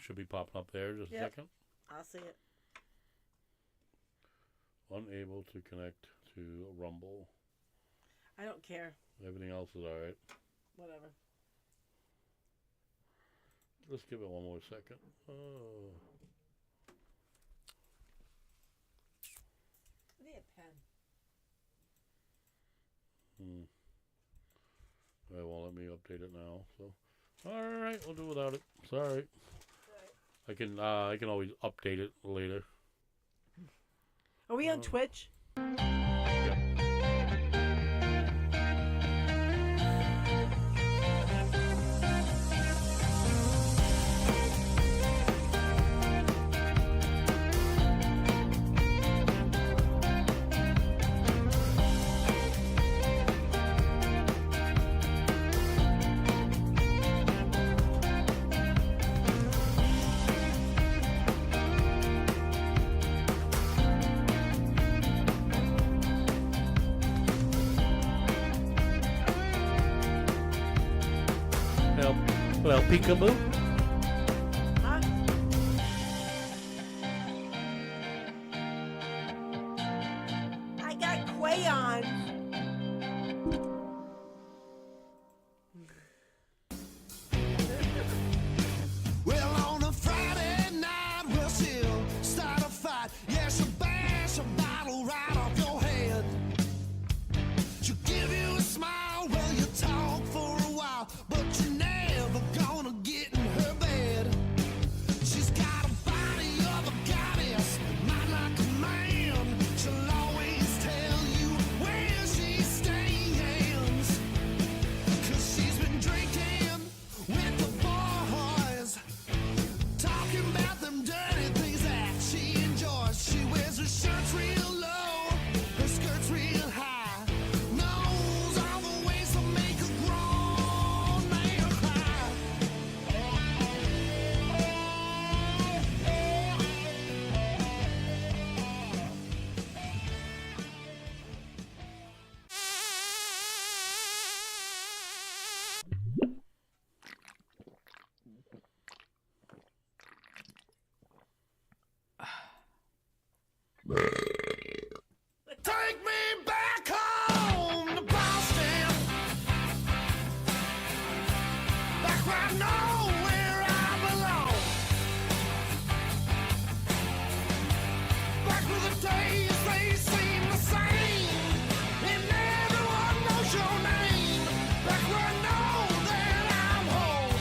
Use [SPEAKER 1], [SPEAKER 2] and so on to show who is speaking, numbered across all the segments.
[SPEAKER 1] should be popping up there. Just a second.
[SPEAKER 2] I'll see it.
[SPEAKER 1] Unable to connect to Rumble.
[SPEAKER 2] I don't care.
[SPEAKER 1] Everything else is all right.
[SPEAKER 2] Whatever.
[SPEAKER 1] Let's give it one more second. Oh.
[SPEAKER 2] I need a pen.
[SPEAKER 1] They won't let me update it now. So, all right, we'll do without it. Sorry. I can always update it later.
[SPEAKER 2] Are we on Twitch?
[SPEAKER 1] Yeah. Well, peekaboo.
[SPEAKER 2] Huh? I got crayons.
[SPEAKER 3] Well, on a Friday night, we'll still start a fight. Yeah, she'll bash a bottle right off your head. She'll give you a smile while you talk for a while, but you're never gonna get in her bed. She's got a body of a goddess, mind like a man. She'll always tell you where she stands, 'cause she's been drinking with the boys, talking about them dirty things that she enjoys. She wears her shirts real low, her skirts real high, knows all the ways to make a grown man cry. Take me back home to Boston, back where I know where I belong, back where the days they seem the same, and everyone knows your name, back where I know that I'm home.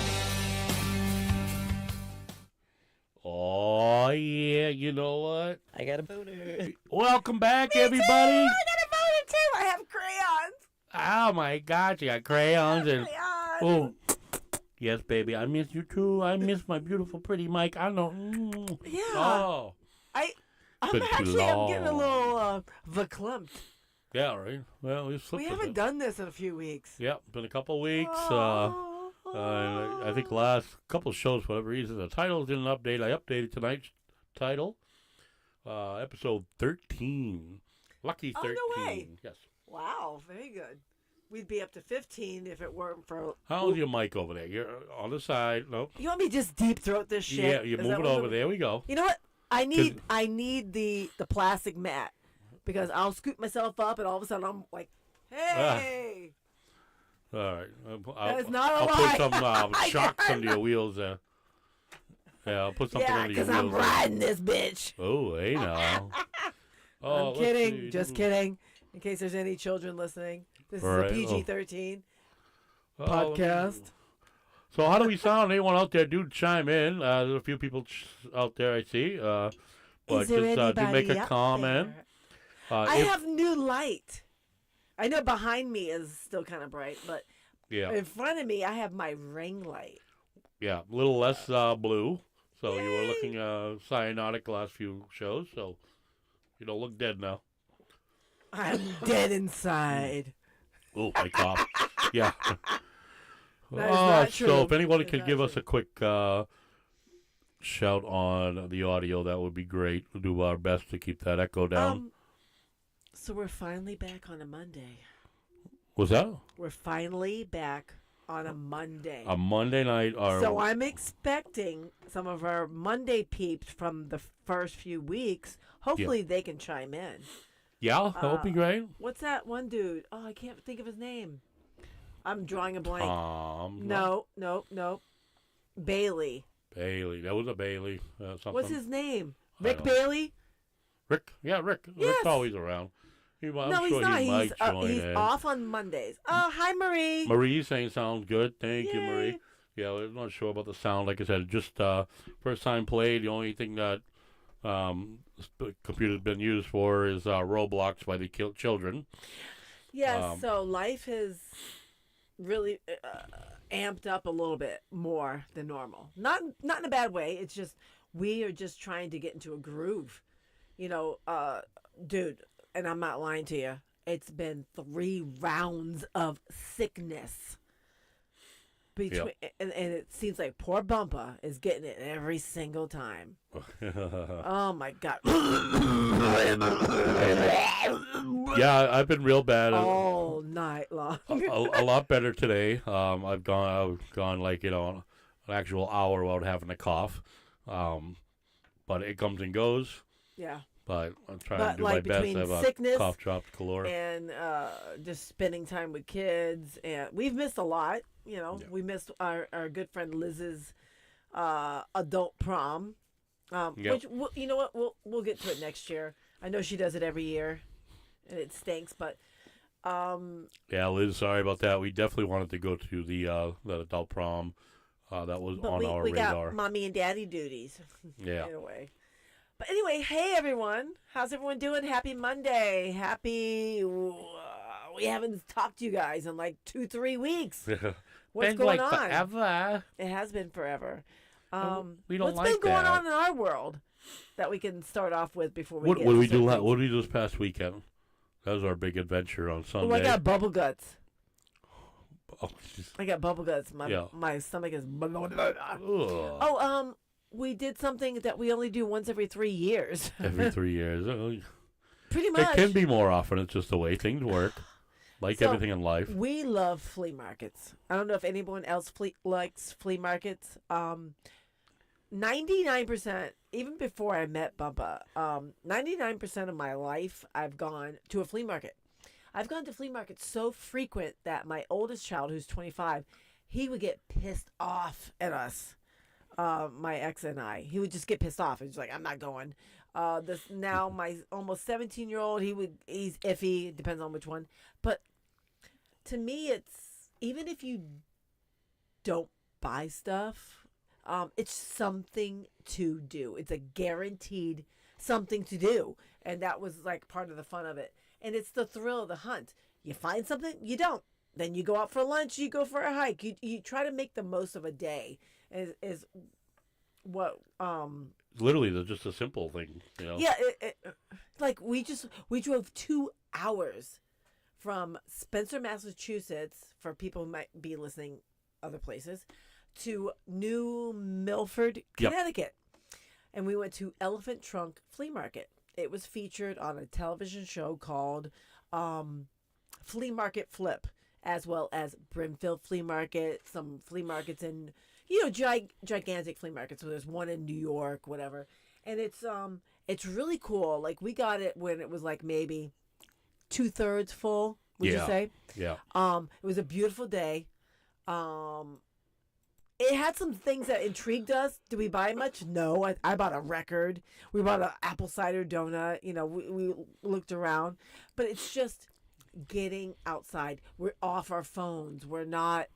[SPEAKER 1] Oh yeah, you know what?
[SPEAKER 2] I got a boner.
[SPEAKER 1] Welcome back, everybody.
[SPEAKER 2] I got a boner too. I have crayons.
[SPEAKER 1] Oh my God, you got crayons and
[SPEAKER 2] Crayons.
[SPEAKER 1] oh, yes, baby, I miss you too. I miss my beautiful, pretty Mike. I know.
[SPEAKER 2] Yeah.
[SPEAKER 1] Oh,
[SPEAKER 2] I'm
[SPEAKER 1] been too
[SPEAKER 2] getting a little verklempt.
[SPEAKER 1] yeah, right. Well, we slipped.
[SPEAKER 2] We
[SPEAKER 1] with
[SPEAKER 2] haven't
[SPEAKER 1] it.
[SPEAKER 2] done this in a few weeks.
[SPEAKER 1] Yep, been a couple weeks.
[SPEAKER 2] Oh.
[SPEAKER 1] I think last couple shows, for whatever reason, the titles didn't update. I updated tonight's title. Episode 13. Lucky 13.
[SPEAKER 2] Oh, no way.
[SPEAKER 1] Yes.
[SPEAKER 2] Wow, very good. We'd be up to 15 if it weren't for...
[SPEAKER 1] How's your mic over there? You're on the side. Nope.
[SPEAKER 2] You want me to just deep throat this shit?
[SPEAKER 1] Yeah, you
[SPEAKER 2] Is
[SPEAKER 1] move
[SPEAKER 2] that
[SPEAKER 1] it
[SPEAKER 2] what
[SPEAKER 1] over. There we go.
[SPEAKER 2] You know what? I need the plastic mat because I'll scoop myself up and all of a sudden I'm like, hey.
[SPEAKER 1] All right.
[SPEAKER 2] That is not a
[SPEAKER 1] I'll
[SPEAKER 2] lie.
[SPEAKER 1] put some shocks under your wheels there. Yeah, I'll put something
[SPEAKER 2] Yeah,
[SPEAKER 1] under your
[SPEAKER 2] because
[SPEAKER 1] wheels.
[SPEAKER 2] I'm riding this bitch.
[SPEAKER 1] Oh, hey now.
[SPEAKER 2] I'm
[SPEAKER 1] let's
[SPEAKER 2] kidding.
[SPEAKER 1] see.
[SPEAKER 2] Just kidding. In case there's any children listening. This
[SPEAKER 1] All right.
[SPEAKER 2] is a PG-13
[SPEAKER 1] Oh,
[SPEAKER 2] podcast.
[SPEAKER 1] So how do we sound? Anyone out there, do chime in. There's a few people out there I see. But
[SPEAKER 2] Is there
[SPEAKER 1] just do make
[SPEAKER 2] anybody
[SPEAKER 1] a
[SPEAKER 2] out
[SPEAKER 1] comment.
[SPEAKER 2] there? I have new light. I know behind me is still kind of bright, but
[SPEAKER 1] Yeah,
[SPEAKER 2] in front of me I have my ring light.
[SPEAKER 1] yeah, a little less blue. So you were
[SPEAKER 2] Yay.
[SPEAKER 1] looking cyanotic the last few shows, so you don't look dead now.
[SPEAKER 2] I'm dead inside.
[SPEAKER 1] Oh, my cough. Yeah.
[SPEAKER 2] That is not
[SPEAKER 1] So
[SPEAKER 2] true.
[SPEAKER 1] if anybody
[SPEAKER 2] It's
[SPEAKER 1] could
[SPEAKER 2] not
[SPEAKER 1] give us
[SPEAKER 2] true.
[SPEAKER 1] a quick shout on the audio, that would be great. We'll do our best to keep that echo down.
[SPEAKER 2] So we're finally back on a Monday.
[SPEAKER 1] Was that?
[SPEAKER 2] We're finally back on a Monday.
[SPEAKER 1] A Monday night.
[SPEAKER 2] So I'm expecting some of our Monday peeps from the first few weeks. Hopefully they can chime in.
[SPEAKER 1] Yeah, that would be great.
[SPEAKER 2] What's that one dude? Oh, I can't think of his name. I'm drawing a blank. No. Bailey.
[SPEAKER 1] Bailey. That was a Bailey. Something.
[SPEAKER 2] What's his name? Rick Bailey?
[SPEAKER 1] Rick. Yeah, Rick.
[SPEAKER 2] Yes.
[SPEAKER 1] Rick's always around.
[SPEAKER 2] He's not. He's off on Mondays. Oh, hi, Marie.
[SPEAKER 1] Marie saying sounds good. Thank you, Marie. Yeah, I'm not sure about the sound. Like I said, just first time played. The only thing that the computer's been used for is Roblox by the children.
[SPEAKER 2] Yes, so life has really amped up a little bit more than normal. Not in a bad way. It's just we are just trying to get into a groove. You know, dude, and I'm not lying to you. It's been 3 rounds of sickness. And it seems like poor Bumpa is getting it every single time. Oh my God.
[SPEAKER 1] Yeah, I've been real bad.
[SPEAKER 2] All night long.
[SPEAKER 1] a lot better today. I've gone like, an actual hour without having a cough. But it comes and goes.
[SPEAKER 2] Yeah.
[SPEAKER 1] But I'm trying to do my best to have a cough drop galore.
[SPEAKER 2] And just spending time with kids. And we've missed a lot. We missed our good friend Liz's adult prom. Which, you know what, we'll get to it next year. I know she does it every year, and it stinks, but...
[SPEAKER 1] yeah, Liz, sorry about that. We definitely wanted to go to the adult prom. That was on our radar. We
[SPEAKER 2] got mommy and daddy duties.
[SPEAKER 1] Yeah.
[SPEAKER 2] In a way. But anyway, hey, everyone. How's everyone doing? Happy Monday. We haven't talked to you guys in like 2-3 weeks. What's going on?
[SPEAKER 1] Forever.
[SPEAKER 2] It has been forever.
[SPEAKER 1] We don't
[SPEAKER 2] what's been going on in our world that we can start off with before we get
[SPEAKER 1] What did we do? What did we do this past weekend? That was our big adventure on Sunday.
[SPEAKER 2] Oh, I got bubble guts.
[SPEAKER 1] Oh,
[SPEAKER 2] I got bubble guts. My stomach is. We did something that we only do once every 3 years.
[SPEAKER 1] Every 3 years.
[SPEAKER 2] Pretty much.
[SPEAKER 1] It can be more often. It's just the way things work. Like everything in life.
[SPEAKER 2] We love flea markets. I don't know if anyone else likes flea markets. 99%, even before I met Bumpa, 99% of my life I've gone to a flea market. I've gone to flea markets so frequent that my oldest child, who's 25, he would get pissed off at us. My ex and I. He would just get pissed off. He's like, I'm not going. Now my almost 17-year-old, he's iffy. It depends on which one. But to me, it's, even if you don't buy stuff, it's something to do. It's a guaranteed something to do. And that was like part of the fun of it. And it's the thrill of the hunt. You find something, you don't. Then you go out for lunch, you go for a hike. You try to make the most of a day. Is what
[SPEAKER 1] literally they're just a simple thing,
[SPEAKER 2] Yeah, like we drove 2 hours from Spencer, Massachusetts, for people who might be listening other places, to New Milford, Connecticut. And we went to Elephant Trunk Flea Market. It was featured on a television show called Flea Market Flip, as well as Brimfield Flea Market, some flea markets in gigantic flea markets. So there's one in New York, whatever. And it's really cool. Like, we got it when it was like maybe 2/3 full, would you say?
[SPEAKER 1] Yeah.
[SPEAKER 2] It was a beautiful day. It had some things that intrigued us. Did we buy much? No. I bought a record. We bought an apple cider donut. We looked around. But it's just getting outside. We're off our phones. We're not,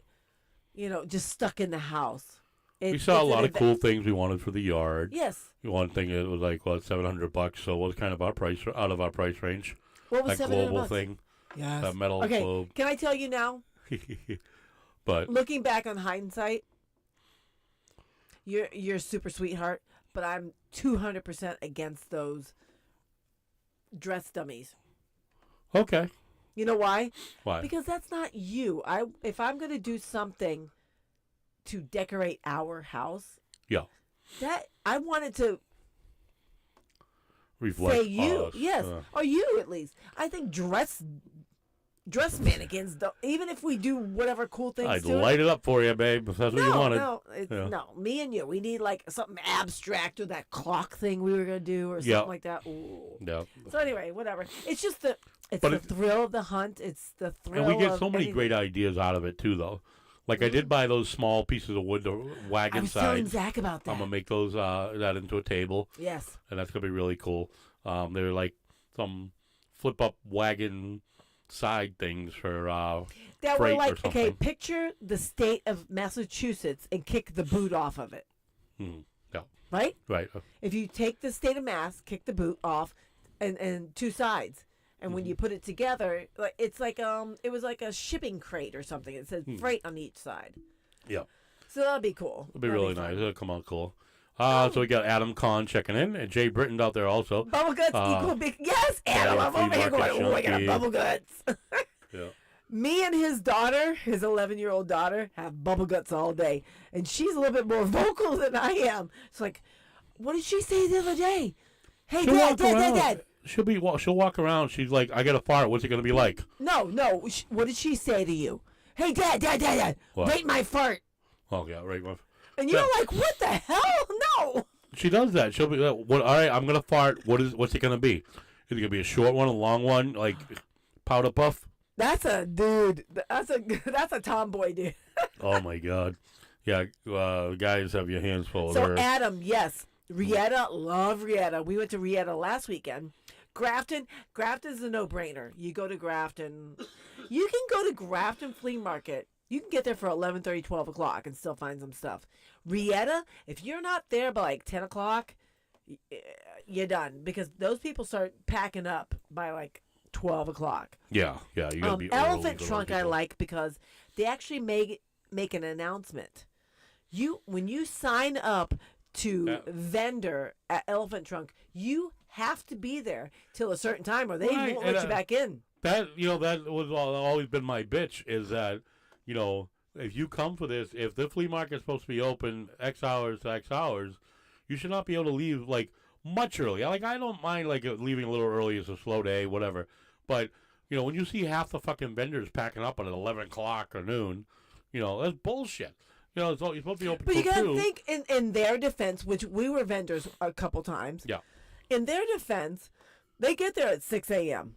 [SPEAKER 2] just stuck in the house.
[SPEAKER 1] We saw a lot of cool things we wanted for the yard.
[SPEAKER 2] Yes.
[SPEAKER 1] One thing, it was like, $700, so it was kind of out of our price range.
[SPEAKER 2] What was
[SPEAKER 1] that
[SPEAKER 2] $700?
[SPEAKER 1] global thing.
[SPEAKER 2] Yes.
[SPEAKER 1] That metal globe.
[SPEAKER 2] Can I tell you now?
[SPEAKER 1] But
[SPEAKER 2] looking back on hindsight, you're a super sweetheart, but I'm 200% against those dress dummies.
[SPEAKER 1] Okay.
[SPEAKER 2] You know why?
[SPEAKER 1] Why?
[SPEAKER 2] Because that's not you. If I'm going to do something to decorate our house, that I wanted to
[SPEAKER 1] reflect
[SPEAKER 2] say you,
[SPEAKER 1] us.
[SPEAKER 2] yes, or you at least. I think dress dress mannequins. Even if we do whatever cool things.
[SPEAKER 1] I'd
[SPEAKER 2] to
[SPEAKER 1] light it up for you, babe, if that's what you wanted.
[SPEAKER 2] No, me and you. We need like something abstract or that clock thing we were gonna do or something like that. Ooh.
[SPEAKER 1] Yeah.
[SPEAKER 2] So anyway, whatever. It's just the thrill of the hunt. It's the thrill.
[SPEAKER 1] And we get
[SPEAKER 2] of
[SPEAKER 1] so many
[SPEAKER 2] anything.
[SPEAKER 1] great ideas out of it too, though. Like I did buy those small pieces of wood, the
[SPEAKER 2] I
[SPEAKER 1] wagon
[SPEAKER 2] was telling
[SPEAKER 1] sides.
[SPEAKER 2] Zach about that.
[SPEAKER 1] I'm gonna make those that into a table,
[SPEAKER 2] Yes.
[SPEAKER 1] and that's gonna be really cool. They're like some flip up wagon side things for
[SPEAKER 2] That
[SPEAKER 1] freight
[SPEAKER 2] were like,
[SPEAKER 1] or something.
[SPEAKER 2] okay, picture the state of Massachusetts and kick the boot off of it.
[SPEAKER 1] Yeah.
[SPEAKER 2] Right?
[SPEAKER 1] Right.
[SPEAKER 2] If you take the state of Mass, kick the boot off, and two sides, and when you put it together, like it's like it was like a shipping crate or something. It said freight on each side.
[SPEAKER 1] Yeah.
[SPEAKER 2] So that'll be cool.
[SPEAKER 1] It'll be
[SPEAKER 2] That'll
[SPEAKER 1] really
[SPEAKER 2] fun.
[SPEAKER 1] nice. It'll come out cool. So we got Adam Kahn checking in, and Jay Britton's out there also.
[SPEAKER 2] Bubble guts equal big. Yes, Adam,
[SPEAKER 1] yeah,
[SPEAKER 2] I'm over here
[SPEAKER 1] flea
[SPEAKER 2] going,
[SPEAKER 1] market
[SPEAKER 2] oh, I got
[SPEAKER 1] junkie.
[SPEAKER 2] bubble guts.
[SPEAKER 1] Yeah.
[SPEAKER 2] Me and his daughter, his 11-year-old daughter, have bubble guts all day. And she's a little bit more vocal than I am. It's like, what did she say the other day? Hey,
[SPEAKER 1] She'll walk around.
[SPEAKER 2] Dad.
[SPEAKER 1] She'll walk around. She's like, I got a fart. What's it gonna be like?
[SPEAKER 2] No. What did she say to you? Hey, Dad.
[SPEAKER 1] What?
[SPEAKER 2] Rate my fart.
[SPEAKER 1] Oh yeah, right.
[SPEAKER 2] And you're like, what the hell? No.
[SPEAKER 1] She does that. She'll be like, "What? All right, I'm gonna fart. What's it gonna be? Is it gonna be a short one, a long one, like powder puff?"
[SPEAKER 2] That's a dude. That's a tomboy dude.
[SPEAKER 1] Oh my god. Yeah, guys, have your hands full of
[SPEAKER 2] So
[SPEAKER 1] her.
[SPEAKER 2] Adam, yes, Rieta, love Rieta. We went to Rieta last weekend. Grafton's a no-brainer. You go to Grafton. You can go to Grafton Flea Market. You can get there for 11:30, 12 o'clock and still find some stuff. Rieta, if you're not there by like 10 o'clock, you're done because those people start packing up by like 12 o'clock.
[SPEAKER 1] Yeah, you gotta be early
[SPEAKER 2] Elephant
[SPEAKER 1] for those
[SPEAKER 2] Trunk I
[SPEAKER 1] people.
[SPEAKER 2] like because they actually make an announcement. When you sign up to vendor at Elephant Trunk, you have to be there till a certain time or they
[SPEAKER 1] Right,
[SPEAKER 2] won't
[SPEAKER 1] and,
[SPEAKER 2] let you back in.
[SPEAKER 1] That that was always been my bitch is that if you come for this, if the flea market's supposed to be open X hours to X hours, you should not be able to leave like much early. Like I don't mind like leaving a little early. It's a slow day, whatever. But when you see half the fucking vendors packing up at 11 o'clock or noon, that's bullshit. You're supposed to be open
[SPEAKER 2] But
[SPEAKER 1] till
[SPEAKER 2] you got
[SPEAKER 1] 2.
[SPEAKER 2] to think in their defense, which we were vendors a couple times.
[SPEAKER 1] Yeah.
[SPEAKER 2] In their defense, they get there at 6 a.m.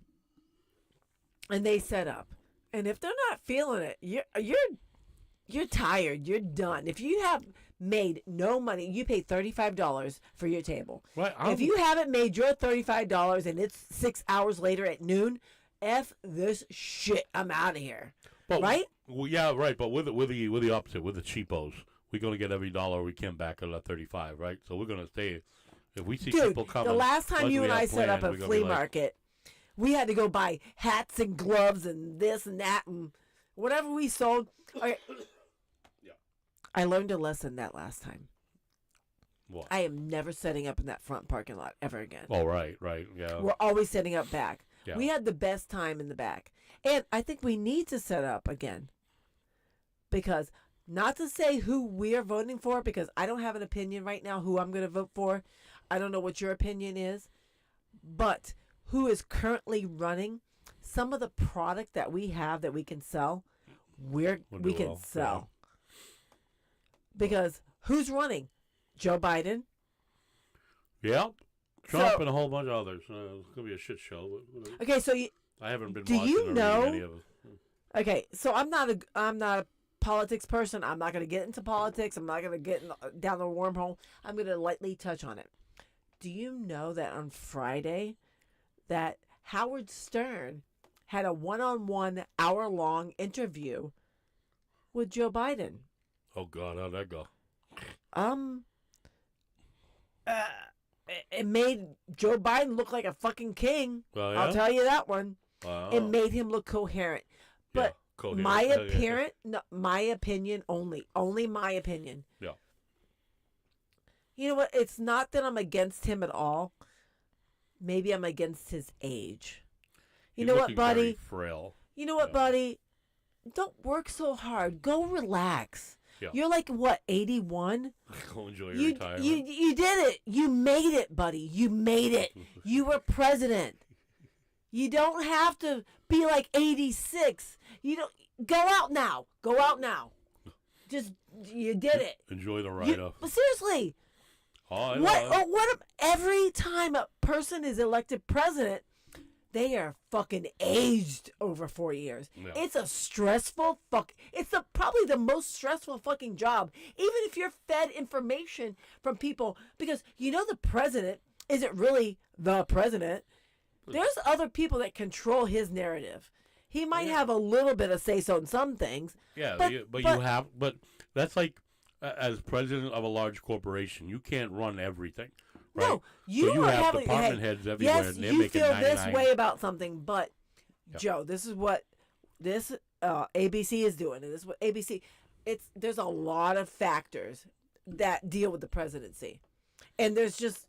[SPEAKER 2] and they set up. And if they're not feeling it, you're tired. You're done. If you have made no money, you pay $35 for your table.
[SPEAKER 1] Right.
[SPEAKER 2] If you haven't made your $35 and it's 6 hours later at noon, F this shit. I'm out of here.
[SPEAKER 1] But,
[SPEAKER 2] right?
[SPEAKER 1] Well, yeah, right. But with the opposite, with the cheapos, we're gonna get every dollar we can back at that 35, right? So we're gonna stay. If we see
[SPEAKER 2] Dude,
[SPEAKER 1] people coming,
[SPEAKER 2] the last time
[SPEAKER 1] unless
[SPEAKER 2] you
[SPEAKER 1] we
[SPEAKER 2] and
[SPEAKER 1] have
[SPEAKER 2] I set up
[SPEAKER 1] plans,
[SPEAKER 2] a
[SPEAKER 1] we're gonna
[SPEAKER 2] flea
[SPEAKER 1] be like,
[SPEAKER 2] market, we had to go buy hats and gloves and this and that and whatever we sold. Okay.
[SPEAKER 1] Yeah.
[SPEAKER 2] I learned a lesson that last time.
[SPEAKER 1] What?
[SPEAKER 2] I am never setting up in that front parking lot ever again.
[SPEAKER 1] Oh, right, yeah.
[SPEAKER 2] We're always setting up back.
[SPEAKER 1] Yeah.
[SPEAKER 2] We had the best time in the back. And I think we need to set up again. Because, not to say who we're voting for, because I don't have an opinion right now who I'm going to vote for. I don't know what your opinion is. But who is currently running, some of the product that we have that we can sell, we
[SPEAKER 1] do
[SPEAKER 2] can
[SPEAKER 1] well,
[SPEAKER 2] sell. Because who's running? Joe Biden.
[SPEAKER 1] Yeah. Trump
[SPEAKER 2] So-
[SPEAKER 1] and a whole bunch of others. It's gonna be a shit show. But
[SPEAKER 2] Okay, so
[SPEAKER 1] I haven't been
[SPEAKER 2] Do
[SPEAKER 1] watching
[SPEAKER 2] you
[SPEAKER 1] or reading
[SPEAKER 2] know-
[SPEAKER 1] any of it.
[SPEAKER 2] Okay, so I'm not a politics person. I'm not going to get into politics. I'm not going to get down the wormhole. I'm going to lightly touch on it. Do you know that on Friday that Howard Stern had a one-on-one hour-long interview with Joe Biden?
[SPEAKER 1] Oh God, how'd that go?
[SPEAKER 2] It made Joe Biden look like a fucking king.
[SPEAKER 1] Oh, yeah?
[SPEAKER 2] I'll tell you that one.
[SPEAKER 1] Wow.
[SPEAKER 2] It made him look coherent. But
[SPEAKER 1] Yeah, coherent.
[SPEAKER 2] my
[SPEAKER 1] Yeah,
[SPEAKER 2] apparent, no, my opinion only my opinion.
[SPEAKER 1] Yeah.
[SPEAKER 2] You know what? It's not that I'm against him at all. Maybe I'm against his age. You
[SPEAKER 1] He's
[SPEAKER 2] know what,
[SPEAKER 1] looking very
[SPEAKER 2] buddy?
[SPEAKER 1] frail.
[SPEAKER 2] You know what,
[SPEAKER 1] Yeah.
[SPEAKER 2] buddy? Don't work so hard. Go relax.
[SPEAKER 1] Yeah.
[SPEAKER 2] You're like what, 81?
[SPEAKER 1] Go enjoy your
[SPEAKER 2] You
[SPEAKER 1] retirement.
[SPEAKER 2] you did it. You made it, buddy. You made it. You were president. You don't have to be like 86. You don't go out now. Go out now. Just you did it.
[SPEAKER 1] Enjoy the ride up.
[SPEAKER 2] But seriously,
[SPEAKER 1] Oh, I know.
[SPEAKER 2] what every time a person is elected president, they are fucking aged over 4 years.
[SPEAKER 1] Yeah.
[SPEAKER 2] It's a stressful it's probably the most stressful fucking job. Even if you're fed information from people, because you know the president isn't really the president. There's other people that control his narrative. He might have a little bit of say so in some things.
[SPEAKER 1] Yeah,
[SPEAKER 2] but
[SPEAKER 1] but that's like as president of a large corporation, you can't run everything. Right?
[SPEAKER 2] No, you
[SPEAKER 1] so you
[SPEAKER 2] are
[SPEAKER 1] have
[SPEAKER 2] having
[SPEAKER 1] department heads everywhere,
[SPEAKER 2] yes,
[SPEAKER 1] and they're
[SPEAKER 2] you
[SPEAKER 1] making
[SPEAKER 2] feel
[SPEAKER 1] 99.
[SPEAKER 2] this way about something, but
[SPEAKER 1] Yep.
[SPEAKER 2] Joe, this is what this ABC is doing, and this is what ABC. There's a lot of factors that deal with the presidency, and there's just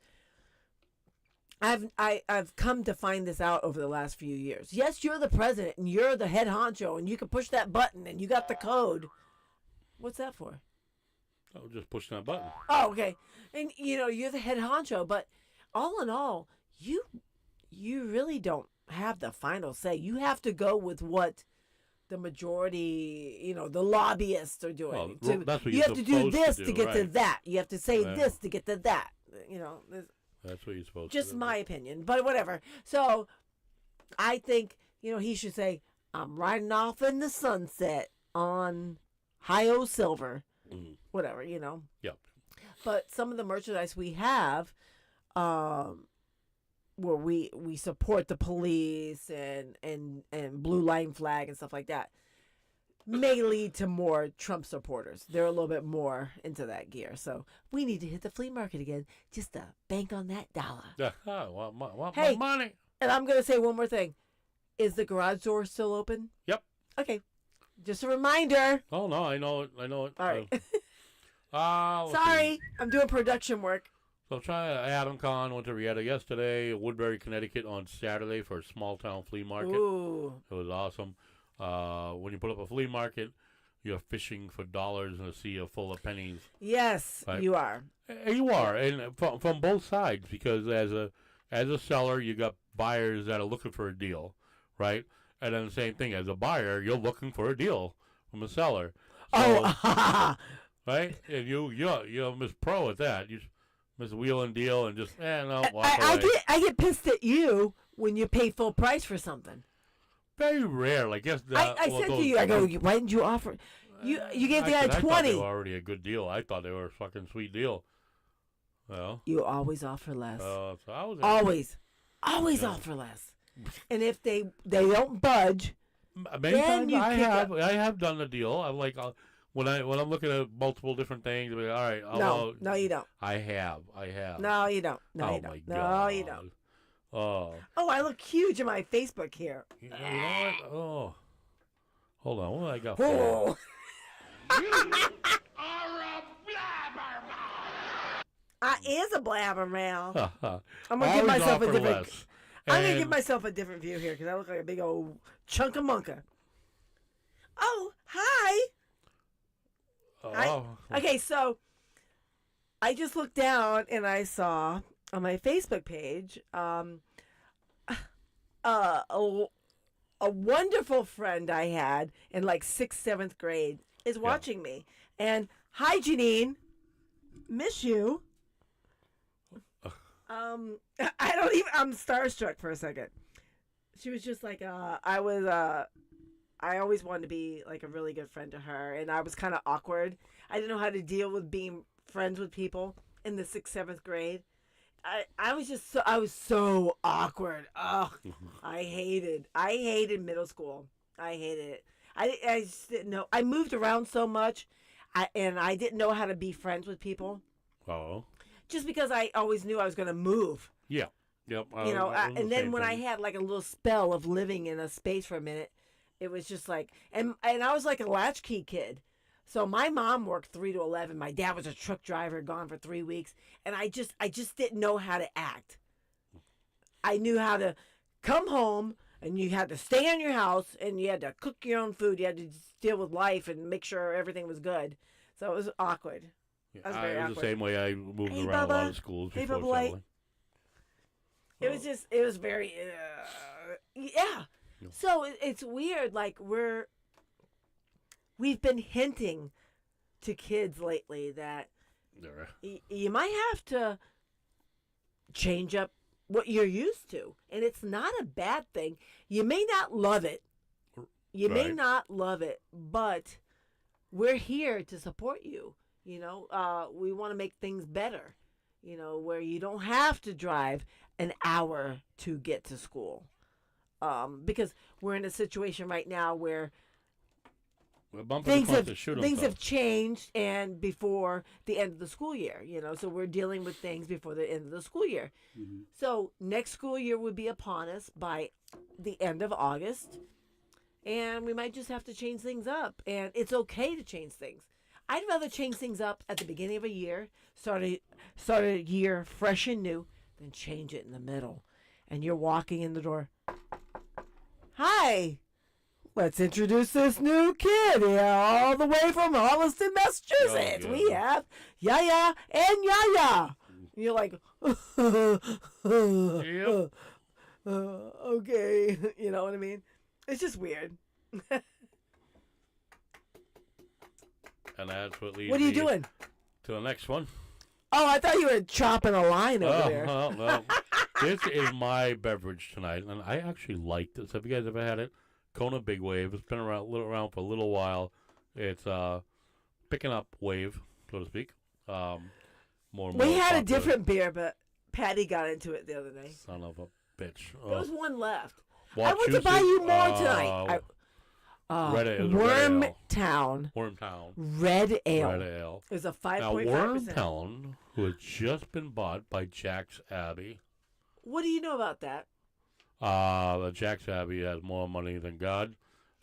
[SPEAKER 2] I've come to find this out over the last few years. Yes, you're the president, and you're the head honcho, and you can push that button, and you got the code. What's that for?
[SPEAKER 1] Oh, just push that button.
[SPEAKER 2] Oh, okay. And you're the head honcho, but all in all, you really don't have the final say. You have to go with what the majority, the lobbyists are doing.
[SPEAKER 1] Well, that's what
[SPEAKER 2] you
[SPEAKER 1] you're
[SPEAKER 2] have to do
[SPEAKER 1] supposed
[SPEAKER 2] this
[SPEAKER 1] to
[SPEAKER 2] to
[SPEAKER 1] do,
[SPEAKER 2] get to
[SPEAKER 1] right.
[SPEAKER 2] that. You have to say
[SPEAKER 1] Yeah.
[SPEAKER 2] this to get to that.
[SPEAKER 1] That's what you're supposed
[SPEAKER 2] Just
[SPEAKER 1] to do.
[SPEAKER 2] my opinion, but whatever. So I think, he should say, I'm riding off in the sunset on Hi-O Silver.
[SPEAKER 1] Mhm.
[SPEAKER 2] Whatever,
[SPEAKER 1] Yep.
[SPEAKER 2] But some of the merchandise we have, where we support the police and Blue Line Flag and stuff like that, may lead to more Trump supporters. They're a little bit more into that gear. So we need to hit the flea market again just to bank on that dollar.
[SPEAKER 1] Yeah, I want
[SPEAKER 2] Hey.
[SPEAKER 1] my money.
[SPEAKER 2] And I'm going to say one more thing. Is the garage door still open?
[SPEAKER 1] Yep.
[SPEAKER 2] Okay. Just a reminder.
[SPEAKER 1] Oh no, I know it. I know it.
[SPEAKER 2] All right.
[SPEAKER 1] Let's
[SPEAKER 2] Sorry.
[SPEAKER 1] see.
[SPEAKER 2] I'm doing production work.
[SPEAKER 1] So Adam Kahn went to Rieta yesterday, Woodbury, Connecticut on Saturday for a small town flea market.
[SPEAKER 2] Ooh.
[SPEAKER 1] It was awesome. When you put up a flea market, you're fishing for dollars in a sea full of pennies.
[SPEAKER 2] Yes,
[SPEAKER 1] Right.
[SPEAKER 2] you are.
[SPEAKER 1] You are, and from both sides, because as a seller, you got buyers that are looking for a deal, right? And then the same thing, as a buyer, you're looking for a deal from a seller. So, right? And you're Miss Pro at that. You Miss Wheel and Deal and just no. Walk away.
[SPEAKER 2] I get pissed at you when you pay full price for something.
[SPEAKER 1] Very rare. I guess
[SPEAKER 2] I said to you, I go, why didn't you offer? You gave the guy
[SPEAKER 1] I thought
[SPEAKER 2] 20.
[SPEAKER 1] they were already a good deal. I thought they were a fucking sweet deal. Well,
[SPEAKER 2] You always offer less.
[SPEAKER 1] so I was
[SPEAKER 2] Always
[SPEAKER 1] Yeah.
[SPEAKER 2] offer less. And if they don't budge,
[SPEAKER 1] many
[SPEAKER 2] then
[SPEAKER 1] times
[SPEAKER 2] you
[SPEAKER 1] I have done the deal. I'm like when I'm looking at multiple different things. I'm like, all right,
[SPEAKER 2] no, you don't.
[SPEAKER 1] I have.
[SPEAKER 2] No, you don't. No,
[SPEAKER 1] Oh
[SPEAKER 2] you don't.
[SPEAKER 1] my
[SPEAKER 2] No,
[SPEAKER 1] God.
[SPEAKER 2] you don't.
[SPEAKER 1] Oh.
[SPEAKER 2] Oh, I look huge in my Facebook here.
[SPEAKER 1] You know what? Oh. Hold on. What do I got for
[SPEAKER 2] Oh. I is a blabbermouth.
[SPEAKER 1] you?
[SPEAKER 2] I'm gonna give
[SPEAKER 1] Always
[SPEAKER 2] myself a
[SPEAKER 1] offer
[SPEAKER 2] different.
[SPEAKER 1] less.
[SPEAKER 2] I'm gonna
[SPEAKER 1] And-
[SPEAKER 2] give myself a different view here because I look like a big old chunk of monka. Oh, hi.
[SPEAKER 1] Oh.
[SPEAKER 2] Okay, so I just looked down and I saw on my Facebook page a wonderful friend I had in like 6th, 7th grade is watching me. And hi, Janine. Miss you. I don't even, I'm starstruck for a second. She was just like, I always wanted to be like a really good friend to her, and I was kind of awkward. I didn't know how to deal with being friends with people in the 6th, 7th grade. I was so awkward. Ugh, I hated middle school. I hated it. I just didn't know. I moved around so much, and I didn't know how to be friends with people.
[SPEAKER 1] Oh.
[SPEAKER 2] Just because I always knew I was going to move.
[SPEAKER 1] Yeah. Yep.
[SPEAKER 2] And then when I had like a little spell of living in a space for a minute, it was just like, and I was like a latchkey kid. So my mom worked 3 to 11. My dad was a truck driver, gone for 3 weeks, and I just didn't know how to act. I knew how to come home, and you had to stay in your house, and you had to cook your own food. You had to just deal with life and make sure everything was good. So it was awkward.
[SPEAKER 1] Yeah,
[SPEAKER 2] I was very
[SPEAKER 1] it was
[SPEAKER 2] awkward.
[SPEAKER 1] the same way. I moved
[SPEAKER 2] Hey,
[SPEAKER 1] around a lot
[SPEAKER 2] Bubba.
[SPEAKER 1] of schools
[SPEAKER 2] Hey,
[SPEAKER 1] before
[SPEAKER 2] Bubba White.
[SPEAKER 1] settling.
[SPEAKER 2] It was very, yeah.
[SPEAKER 1] Yeah.
[SPEAKER 2] So it's weird. Like we've been hinting to kids lately that
[SPEAKER 1] There.
[SPEAKER 2] you might have to change up what you're used to, and it's not a bad thing. You may not love it. You may
[SPEAKER 1] Right.
[SPEAKER 2] not love it, but we're here to support you. You know, we want to make things better. You know, where you don't have to drive an hour to get to school. Because we're in a situation right now where
[SPEAKER 1] Well, Bumper
[SPEAKER 2] things
[SPEAKER 1] just wants
[SPEAKER 2] have
[SPEAKER 1] to shoot
[SPEAKER 2] things
[SPEAKER 1] himself.
[SPEAKER 2] have changed, and before the end of the school year, you know, so we're dealing with things before the end of the school year.
[SPEAKER 1] Mm-hmm.
[SPEAKER 2] So next school year would be upon us by the end of August, and we might just have to change things up, and it's okay to change things. I'd rather change things up at the beginning of a year, start a year fresh and new, than change it in the middle, and you're walking in the door. Hi. Let's introduce this new kid here, all the way from Holliston, Massachusetts.
[SPEAKER 1] Oh,
[SPEAKER 2] We
[SPEAKER 1] yeah.
[SPEAKER 2] have Yaya and Yaya. You're like,
[SPEAKER 1] Yep.
[SPEAKER 2] okay. You know what I mean? It's just weird.
[SPEAKER 1] And that's what leads
[SPEAKER 2] What are you
[SPEAKER 1] me
[SPEAKER 2] doing?
[SPEAKER 1] to the next one.
[SPEAKER 2] Oh, I thought you were chopping a line over
[SPEAKER 1] Oh,
[SPEAKER 2] there.
[SPEAKER 1] no. This is my beverage tonight, and I actually like this. Have you guys ever had it? Kona Big Wave. It's been around for a little while. It's picking up wave, so to speak. More and
[SPEAKER 2] We
[SPEAKER 1] more
[SPEAKER 2] had a
[SPEAKER 1] popular.
[SPEAKER 2] different beer, but Patty got into it the other day.
[SPEAKER 1] Son of a bitch.
[SPEAKER 2] There was one left. I want to buy
[SPEAKER 1] Wachusett,
[SPEAKER 2] you more tonight.
[SPEAKER 1] Red Ale, it was Red Ale.
[SPEAKER 2] Wormtown
[SPEAKER 1] Wormtown.
[SPEAKER 2] Red Ale.
[SPEAKER 1] Red Ale.
[SPEAKER 2] It was a
[SPEAKER 1] Now,
[SPEAKER 2] 5.5%.
[SPEAKER 1] Wormtown, who has just been bought by Jack's Abbey.
[SPEAKER 2] What do you know about that?
[SPEAKER 1] The Jack's Abbey has more money than God.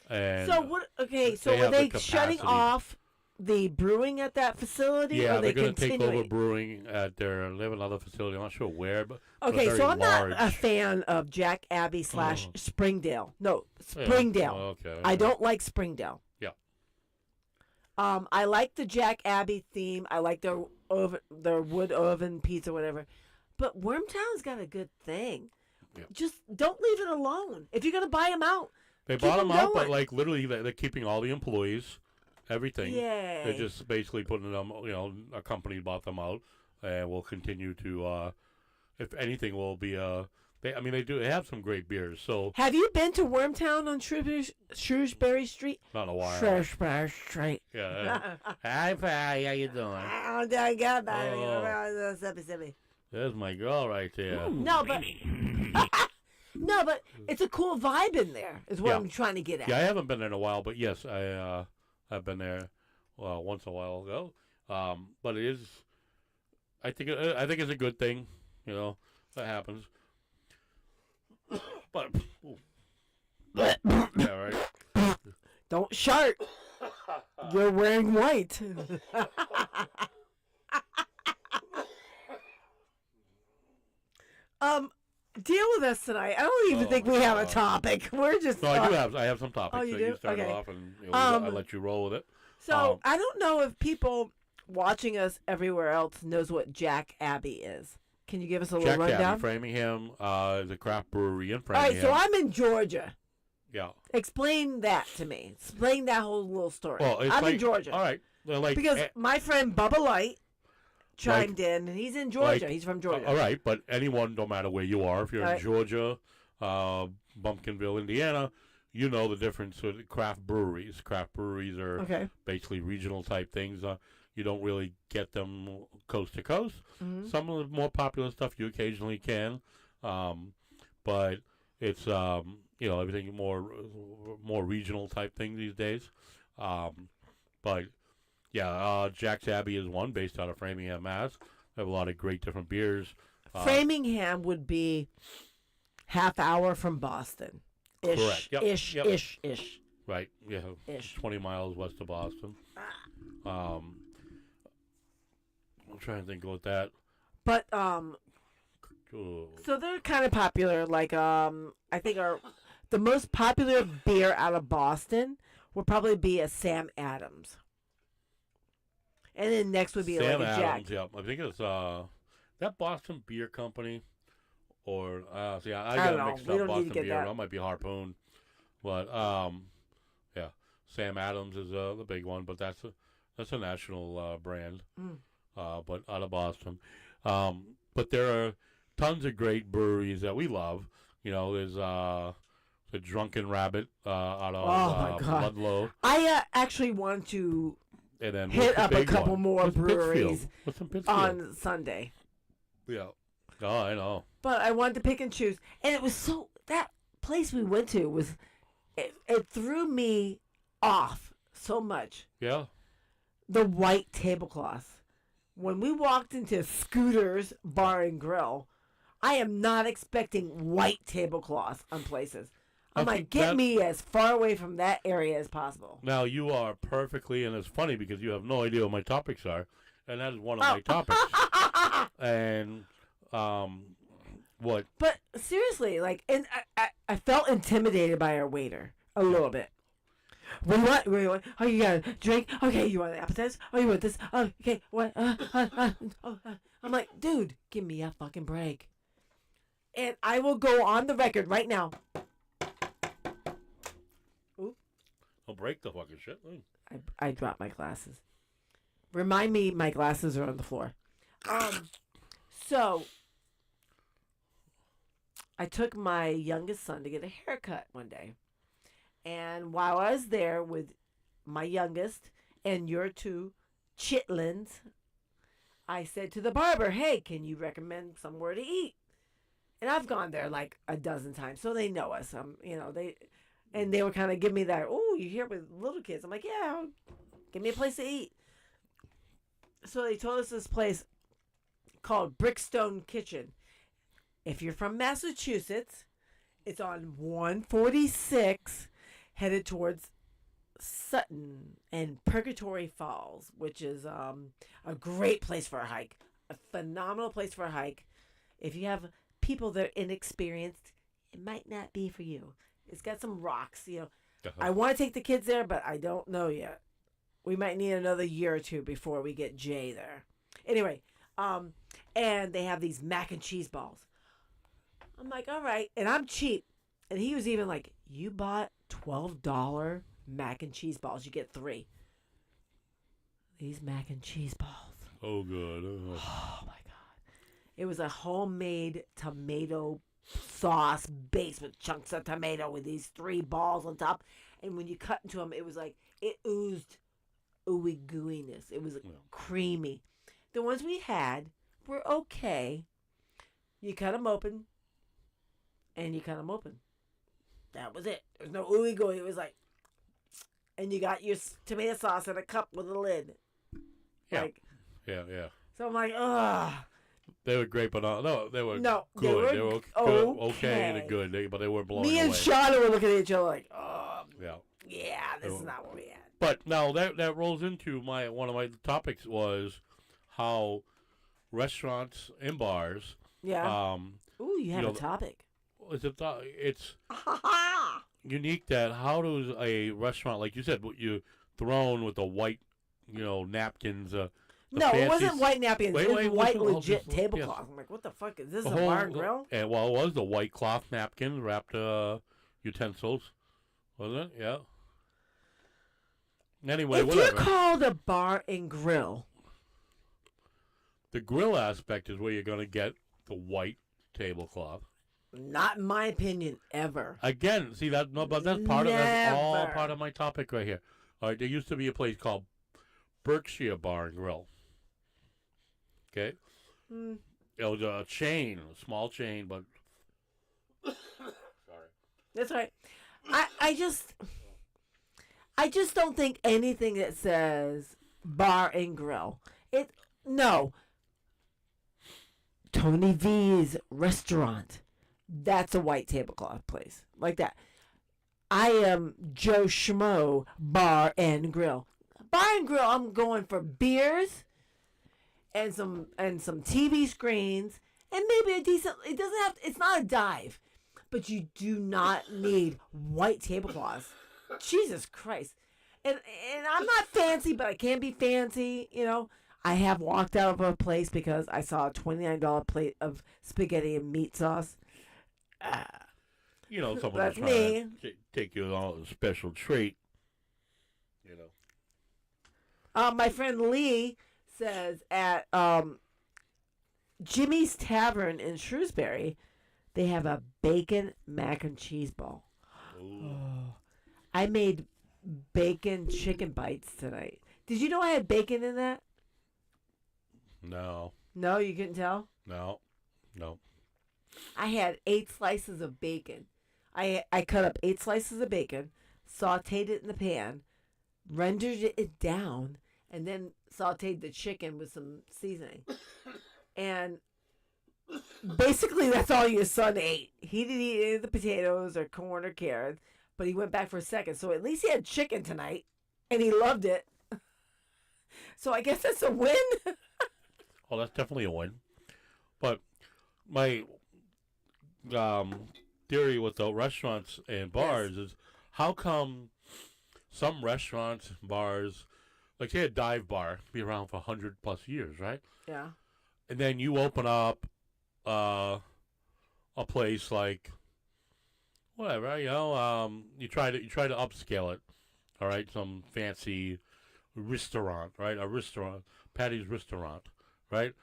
[SPEAKER 1] And
[SPEAKER 2] So what? Okay, so
[SPEAKER 1] they
[SPEAKER 2] are
[SPEAKER 1] have the
[SPEAKER 2] they shutting
[SPEAKER 1] capacity.
[SPEAKER 2] off the brewing at that facility?
[SPEAKER 1] Yeah,
[SPEAKER 2] or are they
[SPEAKER 1] they're going to take
[SPEAKER 2] continuing?
[SPEAKER 1] over brewing at their. They have another facility. I'm not sure where, but
[SPEAKER 2] Okay,
[SPEAKER 1] very
[SPEAKER 2] so I'm
[SPEAKER 1] large.
[SPEAKER 2] not a fan of Jack Abbey / Springdale. No,
[SPEAKER 1] Yeah,
[SPEAKER 2] Springdale.
[SPEAKER 1] okay.
[SPEAKER 2] I don't like Springdale.
[SPEAKER 1] Yeah.
[SPEAKER 2] I like the Jack Abbey theme. I like their wood oven pizza, whatever. But Wormtown's got a good thing.
[SPEAKER 1] Yeah.
[SPEAKER 2] Just don't leave it alone. If you're gonna buy them out,
[SPEAKER 1] They
[SPEAKER 2] keep
[SPEAKER 1] bought them
[SPEAKER 2] 'em
[SPEAKER 1] out, but
[SPEAKER 2] going.
[SPEAKER 1] like literally, they're keeping all the employees, everything.
[SPEAKER 2] Yay.
[SPEAKER 1] They're just basically putting them. You know, a company bought them out, and will continue to. If anything, will be. They have some great beers. So
[SPEAKER 2] Have you been to Wormtown on Shrewsbury Street?
[SPEAKER 1] not in a while.
[SPEAKER 2] Shrewsbury Street.
[SPEAKER 1] Yeah. Hi, Pi. How you doing?
[SPEAKER 2] Oh, dear God,
[SPEAKER 1] Oh. There's my girl right there.
[SPEAKER 2] No, but it's a cool vibe in there. Is what
[SPEAKER 1] Yeah.
[SPEAKER 2] I'm trying to get at.
[SPEAKER 1] Yeah, I haven't been there in a while, but yes, I've been there once in a while ago. But it is, I think it's a good thing. You know, that happens. But yeah, right.
[SPEAKER 2] Don't shart. You're wearing white. Deal with us tonight. I don't even think we have a topic. We're just.
[SPEAKER 1] So I have some topics.
[SPEAKER 2] Oh, you
[SPEAKER 1] so
[SPEAKER 2] do?
[SPEAKER 1] you start
[SPEAKER 2] Okay.
[SPEAKER 1] off, and
[SPEAKER 2] Um,
[SPEAKER 1] I let you roll with it.
[SPEAKER 2] So I don't know if people watching us everywhere else knows what Jack Abbey is. Can you give us a little
[SPEAKER 1] Jack
[SPEAKER 2] rundown?
[SPEAKER 1] Abbey, Framingham, is a craft brewery in
[SPEAKER 2] All
[SPEAKER 1] Framingham.
[SPEAKER 2] right, so I'm in Georgia.
[SPEAKER 1] Yeah.
[SPEAKER 2] Explain that to me. Explain that whole little story.
[SPEAKER 1] Well, it's
[SPEAKER 2] I'm
[SPEAKER 1] like,
[SPEAKER 2] in Georgia.
[SPEAKER 1] All right. They're like
[SPEAKER 2] Because my friend Bubba Light chimed in, and he's in Georgia.
[SPEAKER 1] like-
[SPEAKER 2] He's from Georgia.
[SPEAKER 1] all right, but anyone, no matter where you are, if you're
[SPEAKER 2] All
[SPEAKER 1] in
[SPEAKER 2] right.
[SPEAKER 1] Georgia, Bumpkinville, Indiana, you know the difference with craft breweries. Craft breweries are
[SPEAKER 2] Okay.
[SPEAKER 1] basically regional type things. You don't really get them coast to coast.
[SPEAKER 2] Mhm.
[SPEAKER 1] Some of the more popular stuff you occasionally can, but it's everything more regional type thing these days. But yeah, Jack's Abbey is one based out of Framingham, Mass. They have a lot of great different beers.
[SPEAKER 2] Framingham would be half hour from Boston. Ish,
[SPEAKER 1] Correct. Yep.
[SPEAKER 2] ish,
[SPEAKER 1] Yep.
[SPEAKER 2] ish.
[SPEAKER 1] Right, yeah,
[SPEAKER 2] Ish.
[SPEAKER 1] 20 miles west of Boston. I'm trying to think about that.
[SPEAKER 2] But
[SPEAKER 1] Ooh.
[SPEAKER 2] so they're kind of popular. Like I think the most popular beer out of Boston would probably be a Sam Adams. And then next would be
[SPEAKER 1] Sam
[SPEAKER 2] like a
[SPEAKER 1] Adams,
[SPEAKER 2] Jack.
[SPEAKER 1] yeah. I think it's that Boston Beer Company, or see, I
[SPEAKER 2] I
[SPEAKER 1] got
[SPEAKER 2] don't know.
[SPEAKER 1] mixed
[SPEAKER 2] We
[SPEAKER 1] up.
[SPEAKER 2] don't need to
[SPEAKER 1] Boston
[SPEAKER 2] get
[SPEAKER 1] beer.
[SPEAKER 2] that.
[SPEAKER 1] That might be Harpoon, but yeah, Sam Adams is the big one, but that's a national brand, but out of Boston. But there are tons of great breweries that we love. There's the Drunken Rabbit out of
[SPEAKER 2] Oh my God.
[SPEAKER 1] Ludlow,
[SPEAKER 2] I actually want to
[SPEAKER 1] and then
[SPEAKER 2] hit
[SPEAKER 1] what's the
[SPEAKER 2] up a
[SPEAKER 1] big
[SPEAKER 2] couple
[SPEAKER 1] one?
[SPEAKER 2] more
[SPEAKER 1] What's
[SPEAKER 2] breweries
[SPEAKER 1] Pittsfield? What's in Pittsfield?
[SPEAKER 2] on Sunday.
[SPEAKER 1] Yeah. Oh, I know.
[SPEAKER 2] But I wanted to pick and choose. And it was that place we went to was, it threw me off so much.
[SPEAKER 1] Yeah.
[SPEAKER 2] The white tablecloth. When we walked into Scooter's Bar and Grill, I am not expecting white tablecloth on places. I'm like, get me as far away from that area as possible.
[SPEAKER 1] Now, you are perfectly, and it's funny because you have no idea what my topics are, and that is one of my topics. And, what?
[SPEAKER 2] But seriously, and I felt intimidated by our waiter a little bit. What do you want? Oh, you got a drink? Okay, you want an appetizer? Oh, you want this? Oh, okay, what? I'm like, dude, give me a fucking break. And I will go on the record right now. Oop.
[SPEAKER 1] I'll break the fucking shit.
[SPEAKER 2] I dropped my glasses. Remind me my glasses are on the floor. So I took my youngest son to get a haircut one day. And while I was there with my youngest and your two chitlins, I said to the barber, hey, can you recommend somewhere to eat? And I've gone there like a dozen times, so they know us. They were kind of giving me that, oh, you're here with little kids. I'm like, yeah, give me a place to eat. So they told us this place called Brickstone Kitchen. If you're from Massachusetts, it's on 146, headed towards Sutton and Purgatory Falls, which is a great place for a hike. A phenomenal place for a hike. If you have people that are inexperienced, it might not be for you. It's got some rocks, I want to take the kids there, but I don't know yet. We might need another year or two before we get Jay there. Anyway, and they have these mac and cheese balls. I'm like, all right, and I'm cheap. And he was even like, you bought $12 mac and cheese balls. You get 3. These mac and cheese balls.
[SPEAKER 1] Oh, good.
[SPEAKER 2] Oh, my God. It was a homemade tomato sauce base with chunks of tomato with these 3 balls on top. And when you cut into them, it was like, it oozed ooey gooiness. It was creamy. The ones we had were okay. You cut them open, and you cut them open. That was it. There was no ooey gooey. It was like, and you got your tomato sauce in a cup with a lid.
[SPEAKER 1] Yeah. Yeah.
[SPEAKER 2] So I'm like, ugh.
[SPEAKER 1] They were great, but no, they were
[SPEAKER 2] No,
[SPEAKER 1] good.
[SPEAKER 2] they were
[SPEAKER 1] okay to good, but they were blowing
[SPEAKER 2] Me and
[SPEAKER 1] away.
[SPEAKER 2] Shauna were looking at each other like, oh,
[SPEAKER 1] yeah,
[SPEAKER 2] this is not what we had.
[SPEAKER 1] But now that rolls into one of my topics was how restaurants and bars.
[SPEAKER 2] Yeah. Ooh, you have a topic.
[SPEAKER 1] It's unique that how does a restaurant, like you said, what you thrown with the white, napkins.
[SPEAKER 2] No, it wasn't white napkins. It was white
[SPEAKER 1] listen,
[SPEAKER 2] legit
[SPEAKER 1] yes.
[SPEAKER 2] tablecloth. I'm like, what the fuck? Is this a bar and grill?
[SPEAKER 1] And well, it was the white cloth napkins wrapped utensils, wasn't it? Yeah. Anyway,
[SPEAKER 2] if
[SPEAKER 1] whatever.
[SPEAKER 2] you're called a bar and grill,
[SPEAKER 1] the grill aspect is where you're going to get the white tablecloth.
[SPEAKER 2] not in my opinion, ever.
[SPEAKER 1] Again, see that? No, but that's that's all part of my topic right here. All right, there used to be a place called Berkshire Bar and Grill. Okay, it was a chain, a small chain, but sorry.
[SPEAKER 2] That's right. I just don't think anything that says bar and grill. No. Tony V's restaurant. That's a white tablecloth place. Like that. I am Joe Schmo Bar and Grill. Bar and Grill, I'm going for beers and some TV screens and maybe a decent, it's not a dive, but you do not need white tablecloths. Jesus Christ. And I'm not fancy, but I can be fancy, I have walked out of a place because I saw a $29 plate of spaghetti and meat sauce.
[SPEAKER 1] You know, someone
[SPEAKER 2] That's
[SPEAKER 1] was trying
[SPEAKER 2] me.
[SPEAKER 1] to take you on a special treat. You know.
[SPEAKER 2] My friend Lee says at Jimmy's Tavern in Shrewsbury, they have a bacon mac and cheese ball.
[SPEAKER 1] Ooh.
[SPEAKER 2] Oh, I made bacon chicken bites tonight. Did you know I had bacon in that?
[SPEAKER 1] No.
[SPEAKER 2] No, you couldn't tell?
[SPEAKER 1] No.
[SPEAKER 2] I had 8 slices of bacon. I cut up 8 slices of bacon, sauteed it in the pan, rendered it down, and then sauteed the chicken with some seasoning. And basically, that's all your son ate. He didn't eat any of the potatoes or corn or carrots, but he went back for a second. So at least he had chicken tonight, and he loved it. So I guess that's a win.
[SPEAKER 1] Oh, that's definitely a win. But my theory with the restaurants and bars is how come some restaurants, bars, like say a dive bar, be around for 100+ years, right?
[SPEAKER 2] Yeah.
[SPEAKER 1] And then you open up a place like whatever, you know, you try to upscale it, all right? Some fancy restaurant, right? A restaurant, Patty's Restaurant, right?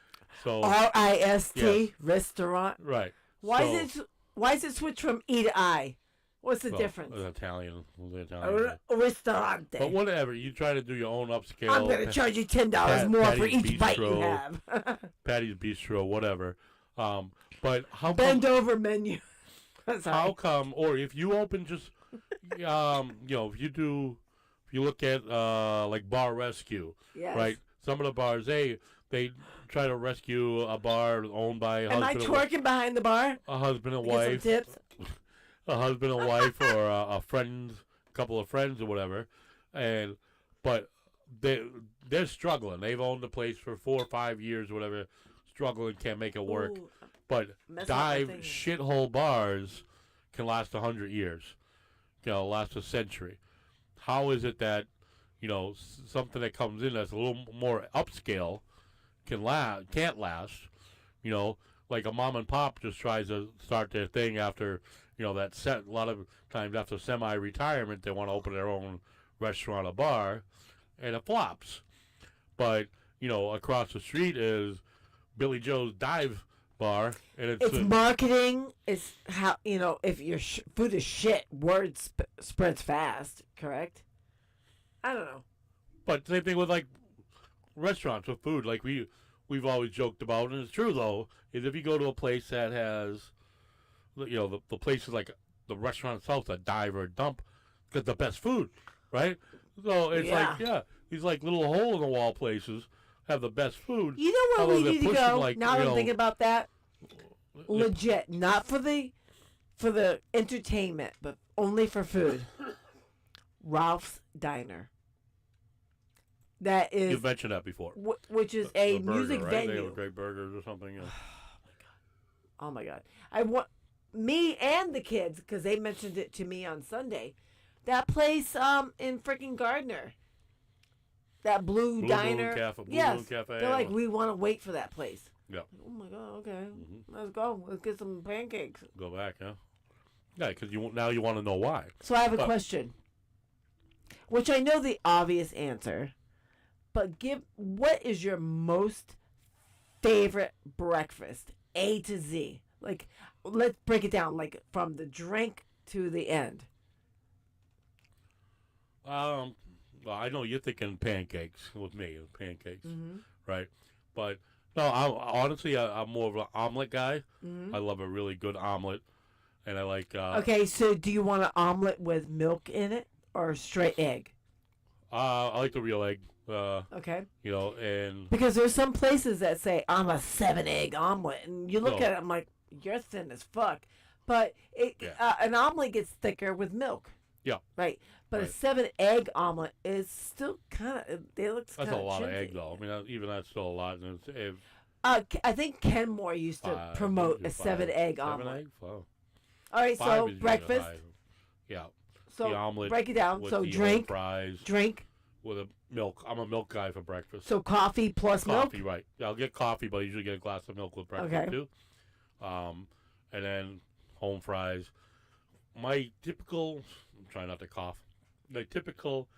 [SPEAKER 1] So
[SPEAKER 2] RIST
[SPEAKER 1] yes.
[SPEAKER 2] restaurant.
[SPEAKER 1] Right.
[SPEAKER 2] Why
[SPEAKER 1] So,
[SPEAKER 2] is it switched from E to I? What's the
[SPEAKER 1] well,
[SPEAKER 2] difference?
[SPEAKER 1] Italian.
[SPEAKER 2] Ristorante.
[SPEAKER 1] But whatever, you try to do your own upscale.
[SPEAKER 2] I'm gonna charge you $10 more for
[SPEAKER 1] Patty's
[SPEAKER 2] each bite you
[SPEAKER 1] Bistro.
[SPEAKER 2] have.
[SPEAKER 1] Patty's Bistro, whatever. But how
[SPEAKER 2] Bend
[SPEAKER 1] come?
[SPEAKER 2] over menu.
[SPEAKER 1] How
[SPEAKER 2] Sorry.
[SPEAKER 1] come? Or if you open just, you know, if you look at like Bar Rescue,
[SPEAKER 2] Yes.
[SPEAKER 1] right? Some of the bars they try to rescue a bar owned by
[SPEAKER 2] Am I twerking behind the bar?
[SPEAKER 1] a husband and
[SPEAKER 2] To get some
[SPEAKER 1] wife,
[SPEAKER 2] tips?
[SPEAKER 1] a husband and wife, or a friend, couple of friends or whatever, but they're struggling. They've owned the place for 4 or 5 years or whatever, struggling, can't make it work.
[SPEAKER 2] Ooh,
[SPEAKER 1] But
[SPEAKER 2] messing up my
[SPEAKER 1] dive
[SPEAKER 2] thing.
[SPEAKER 1] shithole bars can last 100 years, last a century. How is it that something that comes in that's a little more upscale can't last? Like a mom and pop just tries to start their thing after that set. A lot of times after semi-retirement, they want to open their own restaurant or bar, and it flops. But across the street is Billy Joe's Dive Bar, and
[SPEAKER 2] It's marketing. It's how if your food is shit, word spreads fast. Correct. I don't know.
[SPEAKER 1] But same thing with like restaurants with food. Like we've always joked about, and it's true though, is if you go to a place that has, the place is like the restaurant itself, a dive or a dump, got the best food, right? So it's these like little hole in the wall places have the best food.
[SPEAKER 2] You know where
[SPEAKER 1] although
[SPEAKER 2] we need to
[SPEAKER 1] they're pushing,
[SPEAKER 2] go?
[SPEAKER 1] like,
[SPEAKER 2] Now I'm thinking about that. Legit, not for the entertainment, but only for food. Ralph's Diner. That is,
[SPEAKER 1] You've mentioned that before.
[SPEAKER 2] which is a
[SPEAKER 1] The burger,
[SPEAKER 2] music
[SPEAKER 1] right?
[SPEAKER 2] venue.
[SPEAKER 1] They have great burgers or something. Yeah.
[SPEAKER 2] Oh my god! I want me and the kids because they mentioned it to me on Sunday. That place in freaking Gardner. That Blue Diner.
[SPEAKER 1] Blue
[SPEAKER 2] yes,
[SPEAKER 1] Moon Cafe.
[SPEAKER 2] they're like, we want to wait for that place.
[SPEAKER 1] Yeah.
[SPEAKER 2] Oh my god! Okay, let's go. Let's get some pancakes.
[SPEAKER 1] Go back, huh? Yeah, because now you want to know why.
[SPEAKER 2] So I have a question, which I know the obvious answer, but what is your most favorite breakfast, A to Z? Like, let's break it down, like from the drink to the end.
[SPEAKER 1] Well, I know you're thinking pancakes with me, pancakes, right? But no, I'm more of an omelet guy. I love a really good omelet, and I like.
[SPEAKER 2] Okay, so do you want an omelet with milk in it or straight egg?
[SPEAKER 1] I like the real egg.
[SPEAKER 2] Okay.
[SPEAKER 1] And
[SPEAKER 2] Because there's some places that say I'm a 7-egg omelet, and you look
[SPEAKER 1] No.
[SPEAKER 2] at it, I'm like, you're thin as fuck. But an omelet gets thicker with milk.
[SPEAKER 1] Yeah.
[SPEAKER 2] Right. But
[SPEAKER 1] Right.
[SPEAKER 2] a 7-egg omelet is still kind of. It looks kind
[SPEAKER 1] that's
[SPEAKER 2] of.
[SPEAKER 1] a lot of egg, though. I mean, even that's still a lot. And
[SPEAKER 2] I think Kenmore used to promote a 7-egg omelet.
[SPEAKER 1] 7 egg? Wow.
[SPEAKER 2] All right.
[SPEAKER 1] 5
[SPEAKER 2] So
[SPEAKER 1] is usually
[SPEAKER 2] breakfast.
[SPEAKER 1] high. Yeah.
[SPEAKER 2] So
[SPEAKER 1] the omelet
[SPEAKER 2] break it down.
[SPEAKER 1] with
[SPEAKER 2] So
[SPEAKER 1] the
[SPEAKER 2] drink.
[SPEAKER 1] fries
[SPEAKER 2] Drink.
[SPEAKER 1] with a Milk. I'm a milk guy for breakfast.
[SPEAKER 2] So coffee plus
[SPEAKER 1] Coffee,
[SPEAKER 2] milk?
[SPEAKER 1] right. Yeah, I'll get coffee, but I usually get a glass of milk with breakfast,
[SPEAKER 2] Okay.
[SPEAKER 1] too. And then home fries. My typical, I'm trying not to cough, my typical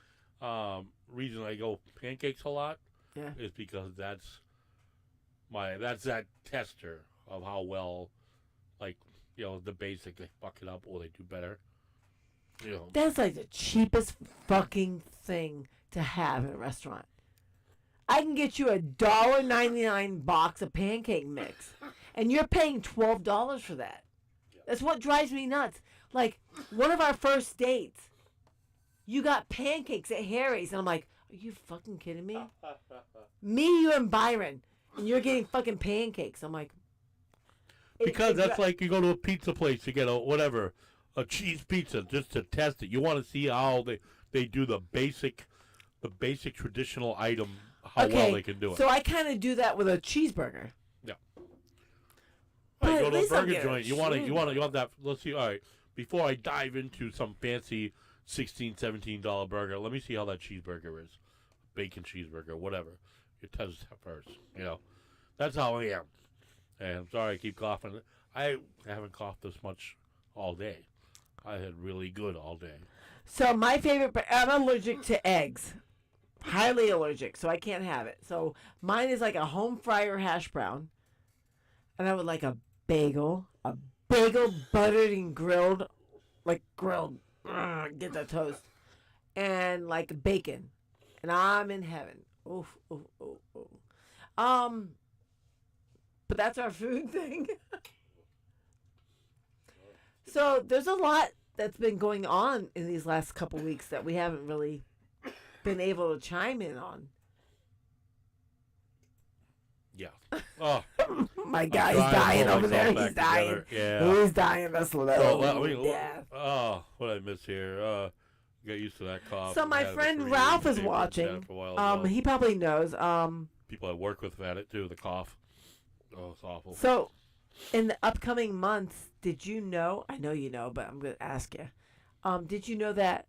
[SPEAKER 1] reason I go pancakes a lot is because that's that tester of how well, like, the basic, they fuck it up or they do better.
[SPEAKER 2] That's like the cheapest fucking thing to have in a restaurant. I can get you a $1.99 box of pancake mix, and you're paying $12 for that. That's what drives me nuts. Like, one of our first dates, you got pancakes at Harry's, and I'm like, are you fucking kidding me? Me, you, and Byron, and you're getting fucking pancakes. I'm like...
[SPEAKER 1] Because that's like you go to a pizza place, you get a cheese pizza, just to test it. You want to see how they do the basic traditional item, how well they can do it.
[SPEAKER 2] So I kind of do that with a cheeseburger.
[SPEAKER 1] Yeah.
[SPEAKER 2] But
[SPEAKER 1] Right,
[SPEAKER 2] at
[SPEAKER 1] go to a
[SPEAKER 2] least I'm
[SPEAKER 1] burger
[SPEAKER 2] getting
[SPEAKER 1] joint. You want that. Let's see. All right. Before I dive into some fancy $16, $17 burger, let me see how that cheeseburger is. Bacon cheeseburger, whatever. You test it first. That's how I am. And I'm sorry I keep coughing. I haven't coughed this much all day. I had really good all day.
[SPEAKER 2] So my favorite, I'm allergic to eggs. Highly allergic, so I can't have it. So mine is like a home fryer hash brown. And I would like a bagel buttered and grilled, get that toast. And like bacon. And I'm in heaven. Oof, oof, oof, oof. But that's our food thing. So there's a lot that's been going on in these last couple weeks that we haven't really been able to chime in on.
[SPEAKER 1] Yeah. Oh,
[SPEAKER 2] My guy's dying over there. He's dying.
[SPEAKER 1] Together. Yeah.
[SPEAKER 2] He's dying a slow death.
[SPEAKER 1] Oh, what did I miss here? Get used to that cough.
[SPEAKER 2] So my friend Ralph is watching. He probably knows.
[SPEAKER 1] People I work with have had it too. The cough. Oh, it's awful.
[SPEAKER 2] So, in the upcoming months, did you know? I know you know, but I'm going to ask you. Did you know that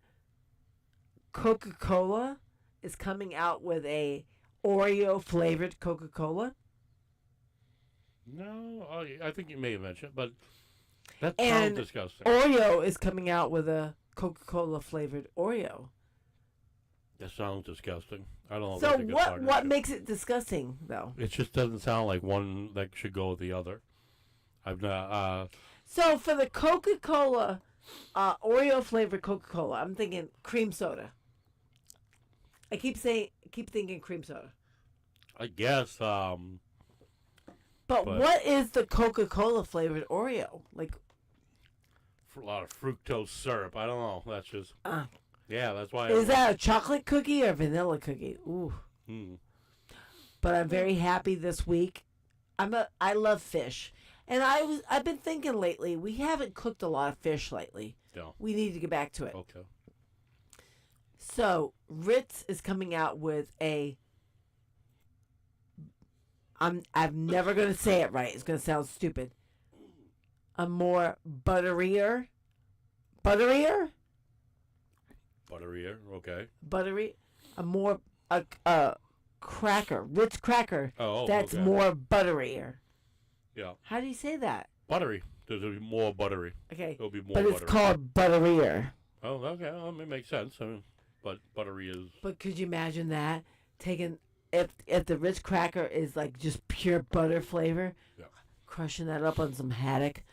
[SPEAKER 2] Coca-Cola is coming out with a Oreo flavored Coca-Cola?
[SPEAKER 1] No, I think you may have mentioned, but that sounds disgusting.
[SPEAKER 2] Oreo is coming out with a Coca-Cola flavored Oreo.
[SPEAKER 1] That sounds disgusting. I don't know.
[SPEAKER 2] So what makes it disgusting though?
[SPEAKER 1] It just doesn't sound like one that should go with the other. I've not.
[SPEAKER 2] So for the Coca-Cola, Oreo flavored Coca-Cola, I'm thinking cream soda. I keep thinking cream soda.
[SPEAKER 1] I guess.
[SPEAKER 2] But what is the Coca-Cola flavored Oreo? Like
[SPEAKER 1] a lot of fructose syrup. I don't know. That's just. Yeah, that's why.
[SPEAKER 2] Is that a chocolate cookie or a vanilla cookie? Ooh. But I'm very happy this week. I love fish. And I've been thinking lately, we haven't cooked a lot of fish lately.
[SPEAKER 1] No.
[SPEAKER 2] We need to get back to it.
[SPEAKER 1] Okay.
[SPEAKER 2] So, Ritz is coming out with I'm never going to say it right. It's going to sound stupid. A more butterier,
[SPEAKER 1] Butterier, okay.
[SPEAKER 2] A more cracker, Ritz cracker. That's
[SPEAKER 1] okay.
[SPEAKER 2] more butterier.
[SPEAKER 1] Yeah.
[SPEAKER 2] How do you say that?
[SPEAKER 1] Buttery. There's be more buttery.
[SPEAKER 2] Okay.
[SPEAKER 1] It'll be more
[SPEAKER 2] but
[SPEAKER 1] buttery.
[SPEAKER 2] It's called butterier.
[SPEAKER 1] Oh, okay. Well, it makes sense. I mean, but buttery is.
[SPEAKER 2] But could you imagine that? Taking if the Ritz cracker is like just pure butter flavor, crushing that up on some haddock.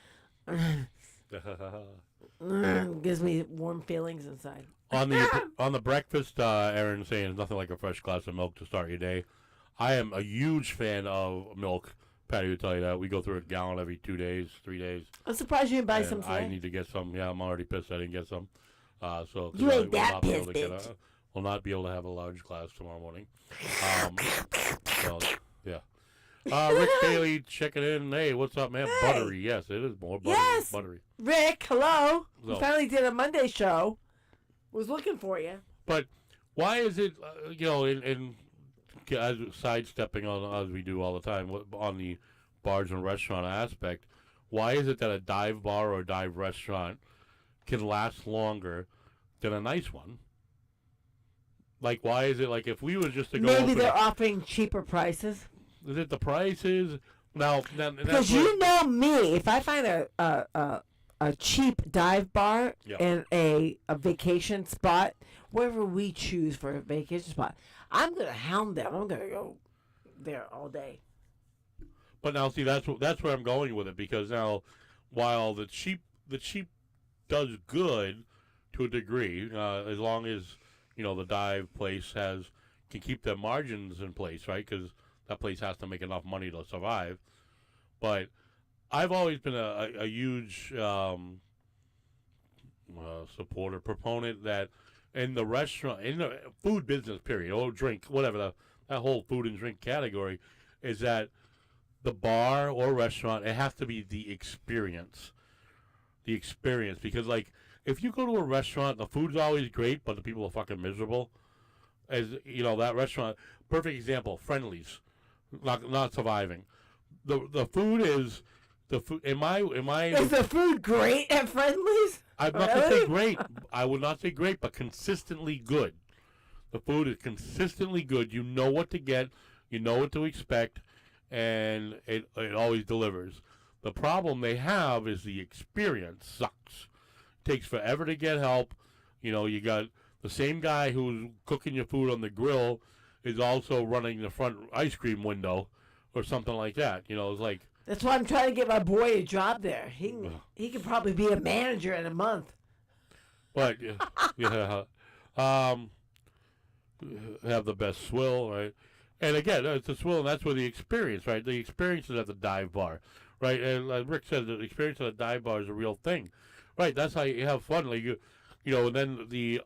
[SPEAKER 2] Gives me warm feelings inside.
[SPEAKER 1] On the breakfast, Aaron saying there's nothing like a fresh glass of milk to start your day. I am a huge fan of milk. Patty would tell you that. We go through a gallon every 2 days, 3 days.
[SPEAKER 2] I'm surprised you didn't buy some today.
[SPEAKER 1] I need to get some. Yeah, I'm already pissed I didn't get some. So
[SPEAKER 2] you ain't that pissed, bitch.
[SPEAKER 1] Will not be able to have a large glass tomorrow morning. So, yeah. Rick Bailey checking in. Hey, what's up, man? Hey. Buttery. Yes, it is more buttery.
[SPEAKER 2] Yes.
[SPEAKER 1] Buttery.
[SPEAKER 2] Rick, hello. We finally did a Monday show. Was looking for you.
[SPEAKER 1] But why is it, in sidestepping on as we do all the time on the bars and restaurant aspect, why is it that a dive bar or a dive restaurant can last longer than a nice one? Like, why is it like if we were just to go
[SPEAKER 2] Maybe
[SPEAKER 1] open
[SPEAKER 2] they're offering cheaper prices.
[SPEAKER 1] is it the prices? Now,
[SPEAKER 2] Because you know me, if I find a cheap dive bar
[SPEAKER 1] Yep.
[SPEAKER 2] in a vacation spot, wherever we choose for a vacation spot, I'm gonna hound them. I'm gonna go there all day.
[SPEAKER 1] But now, see, that's where I'm going with it, because now, while the cheap does good to a degree, as long as the dive place can keep their margins in place, right? Because that place has to make enough money to survive. But I've always been a huge supporter, proponent that in the restaurant, in the food business, period, or drink, whatever, that whole food and drink category, is that the bar or restaurant, it has to be the experience. The experience. Because, like, if you go to a restaurant, the food's always great, but the people are fucking miserable. As, that restaurant, perfect example, Friendly's, not surviving. The food is, am I
[SPEAKER 2] Is the food great at Friendly's?
[SPEAKER 1] I'm not going to say great. I would not say great, but consistently good. The food is consistently good. You know what to get. You know what to expect. And it always delivers. The problem they have is the experience sucks. It takes forever to get help. You got the same guy who's cooking your food on the grill is also running the front ice cream window or something like that. It's like...
[SPEAKER 2] That's why I'm trying to get my boy a job there. He could probably be a manager in a month.
[SPEAKER 1] But, yeah. Have the best swill, right? And again, it's a swill, and that's where the experience, right? The experience is at the dive bar, right? And like Rick said, the experience at the dive bar is a real thing, right? That's how you have fun. Like and then the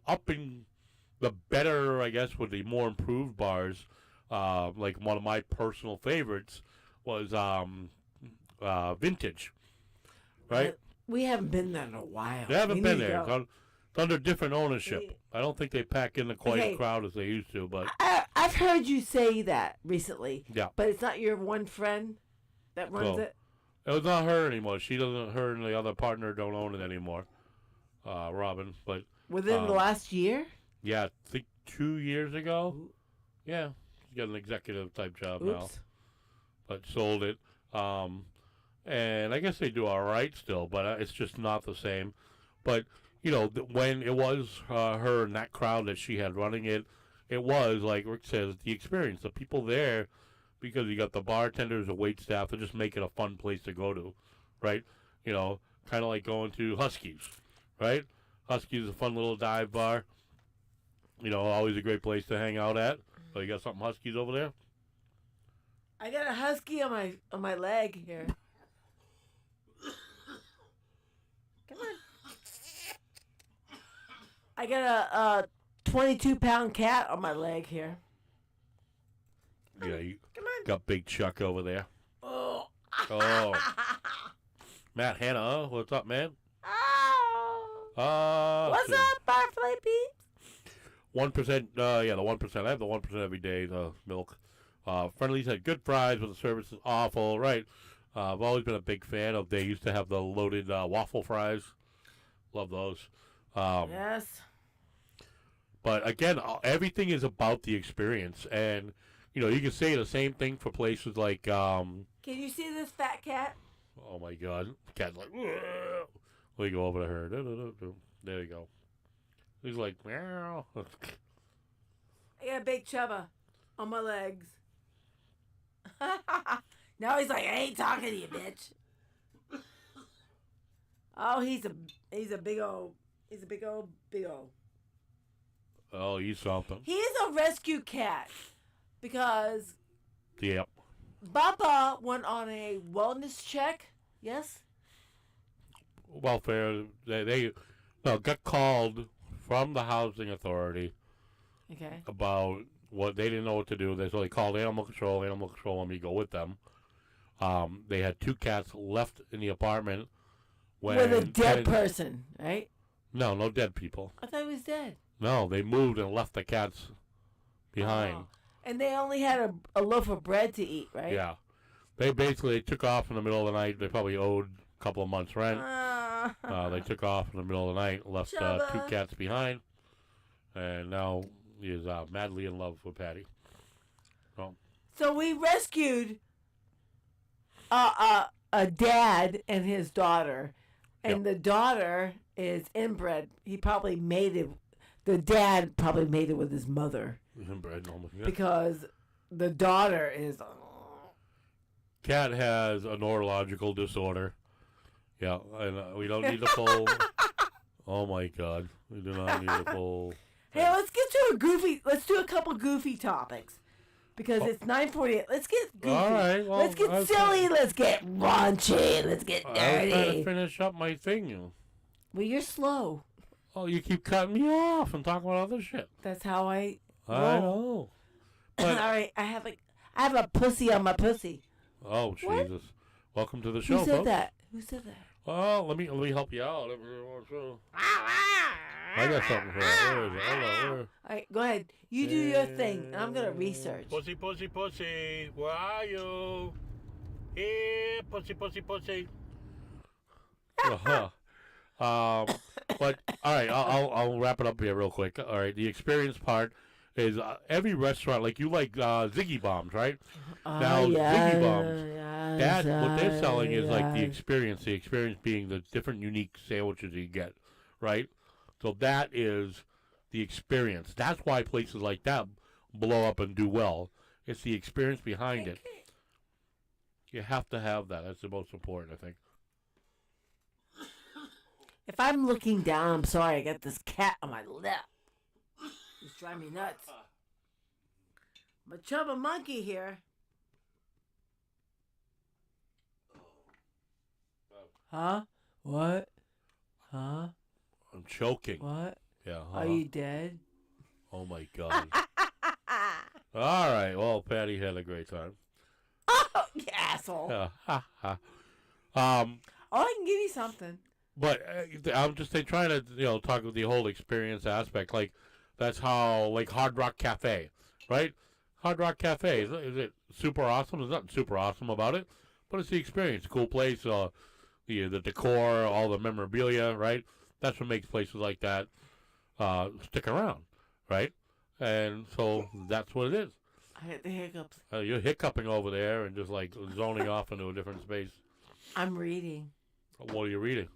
[SPEAKER 1] better, I guess, with the more improved bars, like one of my personal favorites was Vintage, right?
[SPEAKER 2] We haven't been there in a while.
[SPEAKER 1] They haven't been there.
[SPEAKER 2] Go.
[SPEAKER 1] It's under different ownership. I don't think they pack in the quite crowd as they used to, but
[SPEAKER 2] I've heard you say that recently.
[SPEAKER 1] Yeah.
[SPEAKER 2] But it's not your one friend that runs it?
[SPEAKER 1] It was not her anymore. Her and the other partner don't own it anymore, Robin. But
[SPEAKER 2] within the last year?
[SPEAKER 1] Yeah, I think 2 years ago. Ooh. Yeah, she's got an executive type job now, but sold it. And I guess they do all right still, but it's just not the same. But when it was her and that crowd that she had running it, it was, like Rick says, the experience. The people there, because you got the bartenders, the wait staff, to just make it a fun place to go to, right? Kind of like going to Huskies, right? Huskies is a fun little dive bar. Always a great place to hang out at. So you got something Huskies over there?
[SPEAKER 2] I got a husky on my leg here. Come on. I got a 22-pound cat on my leg here.
[SPEAKER 1] Yeah, you
[SPEAKER 2] Come on.
[SPEAKER 1] got Big Chuck over there.
[SPEAKER 2] Oh.
[SPEAKER 1] Matt Hanna, what's up, man?
[SPEAKER 2] What's up, Barfly Pete?
[SPEAKER 1] 1%, the 1%. I have the 1% every day, the milk. Friendly's had good fries, but the service is awful, right? I've always been a big fan of, they used to have the loaded waffle fries. Love those.
[SPEAKER 2] Yes.
[SPEAKER 1] But again, everything is about the experience. And, you can say the same thing for places like...
[SPEAKER 2] Can you see this fat cat?
[SPEAKER 1] Oh, my God. Cat's like... Let me go over to her. There you go. He's like... Meow.
[SPEAKER 2] I got a big chubba on my legs. Now he's like, I ain't talking to you, bitch. Oh, he's a big old... He's a big old.
[SPEAKER 1] Oh, he's something.
[SPEAKER 2] He's a rescue cat because
[SPEAKER 1] Yep.
[SPEAKER 2] Bubba went on a wellness check. Yes.
[SPEAKER 1] Welfare. They got called from the housing authority.
[SPEAKER 2] Okay.
[SPEAKER 1] About what they didn't know what to do. So they called animal control. Animal control wanted me to go with them. They had 2 cats left in the apartment.
[SPEAKER 2] With a dead person, right?
[SPEAKER 1] No dead people.
[SPEAKER 2] I thought he was dead.
[SPEAKER 1] No, they moved and left the cats behind.
[SPEAKER 2] Oh. And they only had a loaf of bread to eat, right?
[SPEAKER 1] Yeah. They basically took off in the middle of the night. They probably owed a couple of months' rent. They took off in the middle of the night, left 2 cats behind. And now, is madly in love with Patty. So,
[SPEAKER 2] So we rescued a dad and his daughter, and the daughter is inbred. He probably mated. The dad probably mated with his mother
[SPEAKER 1] inbred normally. Yeah.
[SPEAKER 2] because the daughter is.
[SPEAKER 1] Cat has a neurological disorder. Yeah, and we don't need the full. Oh my God, we do not need the full.
[SPEAKER 2] Hey, let's get to a goofy. Let's do a couple goofy topics because it's 9:48. Let's get goofy.
[SPEAKER 1] All right, well,
[SPEAKER 2] let's get silly. Let's get raunchy. Let's get
[SPEAKER 1] I was trying to
[SPEAKER 2] dirty.
[SPEAKER 1] finish up my thing.
[SPEAKER 2] Well, you're slow.
[SPEAKER 1] Oh, you keep cutting me off and talking about other shit.
[SPEAKER 2] That's how I.
[SPEAKER 1] I
[SPEAKER 2] roll.
[SPEAKER 1] know.
[SPEAKER 2] All
[SPEAKER 1] But,
[SPEAKER 2] right, I have a pussy on my pussy.
[SPEAKER 1] oh
[SPEAKER 2] What?
[SPEAKER 1] Jesus! Welcome to the show,
[SPEAKER 2] Who said
[SPEAKER 1] folks.
[SPEAKER 2] that? Who said that?
[SPEAKER 1] Oh, let me help you out. I got something for that. Where is it? Hold on. Where?
[SPEAKER 2] All right, go ahead. You do your thing, and I'm gonna research.
[SPEAKER 1] Pussy, pussy, pussy. Where are you? Here, pussy, pussy, pussy. Uh-huh. But all right, I'll wrap it up here real quick. All right, the experience part is every restaurant, like you like Ziggy Bombs, right? Now Ziggy Bombs, that what they're selling is like the experience. The experience being the different unique sandwiches you get, right? So that is the experience. That's why places like that blow up and do well. It's the experience behind it. You have to have that. That's the most important, I think.
[SPEAKER 2] If I'm looking down, I'm sorry. I got this cat on my lip. He's driving me nuts. I'm a chubba monkey here. Huh? What? Huh?
[SPEAKER 1] I'm choking.
[SPEAKER 2] What?
[SPEAKER 1] Yeah.
[SPEAKER 2] Are you dead?
[SPEAKER 1] Oh my God. All right. Well, Patty had a great time.
[SPEAKER 2] Oh, you asshole.
[SPEAKER 1] Yeah.
[SPEAKER 2] Oh, I can give you something.
[SPEAKER 1] But I'm just trying to talk about the whole experience aspect. Like that's how like Hard Rock Cafe, right? Hard Rock Cafe is it super awesome? There's nothing super awesome about it, but it's the experience. Cool place. The decor, all the memorabilia, right? That's what makes places like that stick around, right? And so that's what it is.
[SPEAKER 2] I got the hiccups.
[SPEAKER 1] You're hiccuping over there and just like zoning off into a different space.
[SPEAKER 2] I'm reading.
[SPEAKER 1] What are you reading?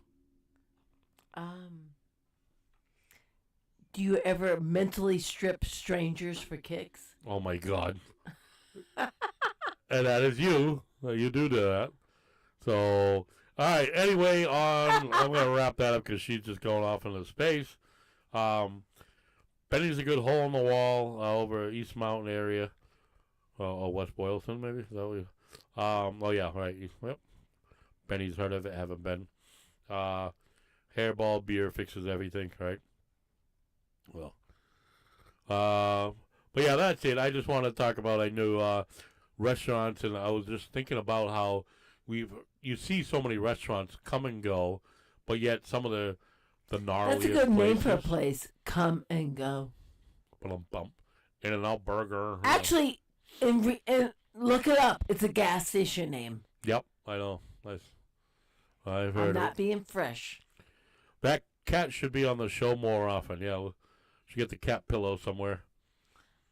[SPEAKER 2] Do you ever mentally strip strangers for kicks?
[SPEAKER 1] Oh my God. And that is you. You do that. So, all right. Anyway, I'm going to wrap that up because she's just going off into space. Benny's a good hole in the wall over East Mountain area. Or West Boylston, maybe? Is that what you... oh, yeah, right. Yep. Benny's heard of it, haven't been. Hairball beer fixes everything, right? Well. But yeah, that's it. I just want to talk about I knew restaurants, and I was just thinking about how you see so many restaurants come and go, but yet some of the gnarliest
[SPEAKER 2] That's a good name for a
[SPEAKER 1] places-
[SPEAKER 2] place. Come and go.
[SPEAKER 1] Bump. In-N-Out Burger.
[SPEAKER 2] Actually, and look it up. It's a gas station name.
[SPEAKER 1] Yep, I know. Nice. I've
[SPEAKER 2] I'm
[SPEAKER 1] heard
[SPEAKER 2] not
[SPEAKER 1] it.
[SPEAKER 2] being fresh.
[SPEAKER 1] That cat should be on the show more often. Yeah, we should get the cat pillow somewhere.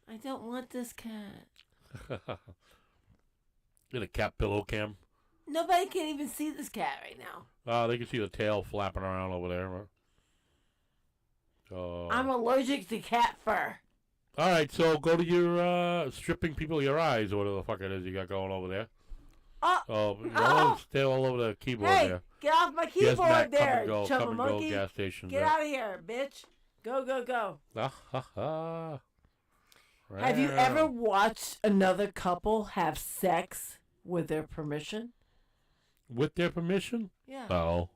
[SPEAKER 2] I don't want this cat.
[SPEAKER 1] Get a cat pillow cam.
[SPEAKER 2] Nobody can even see this cat right now.
[SPEAKER 1] They can see the tail flapping around over there.
[SPEAKER 2] I'm allergic to cat fur.
[SPEAKER 1] All right, so go to your stripping people your eyes or whatever the fuck it is you got going over there. Stay all over the keyboard
[SPEAKER 2] Hey,
[SPEAKER 1] there.
[SPEAKER 2] get off my
[SPEAKER 1] Yes,
[SPEAKER 2] keyboard
[SPEAKER 1] Matt,
[SPEAKER 2] there,
[SPEAKER 1] come
[SPEAKER 2] chubba
[SPEAKER 1] and
[SPEAKER 2] monkey.
[SPEAKER 1] go, gas station.
[SPEAKER 2] Get out of here, bitch. Go, go, go. Have you ever watched another couple have sex with their permission?
[SPEAKER 1] With their permission?
[SPEAKER 2] Yeah.
[SPEAKER 1] No.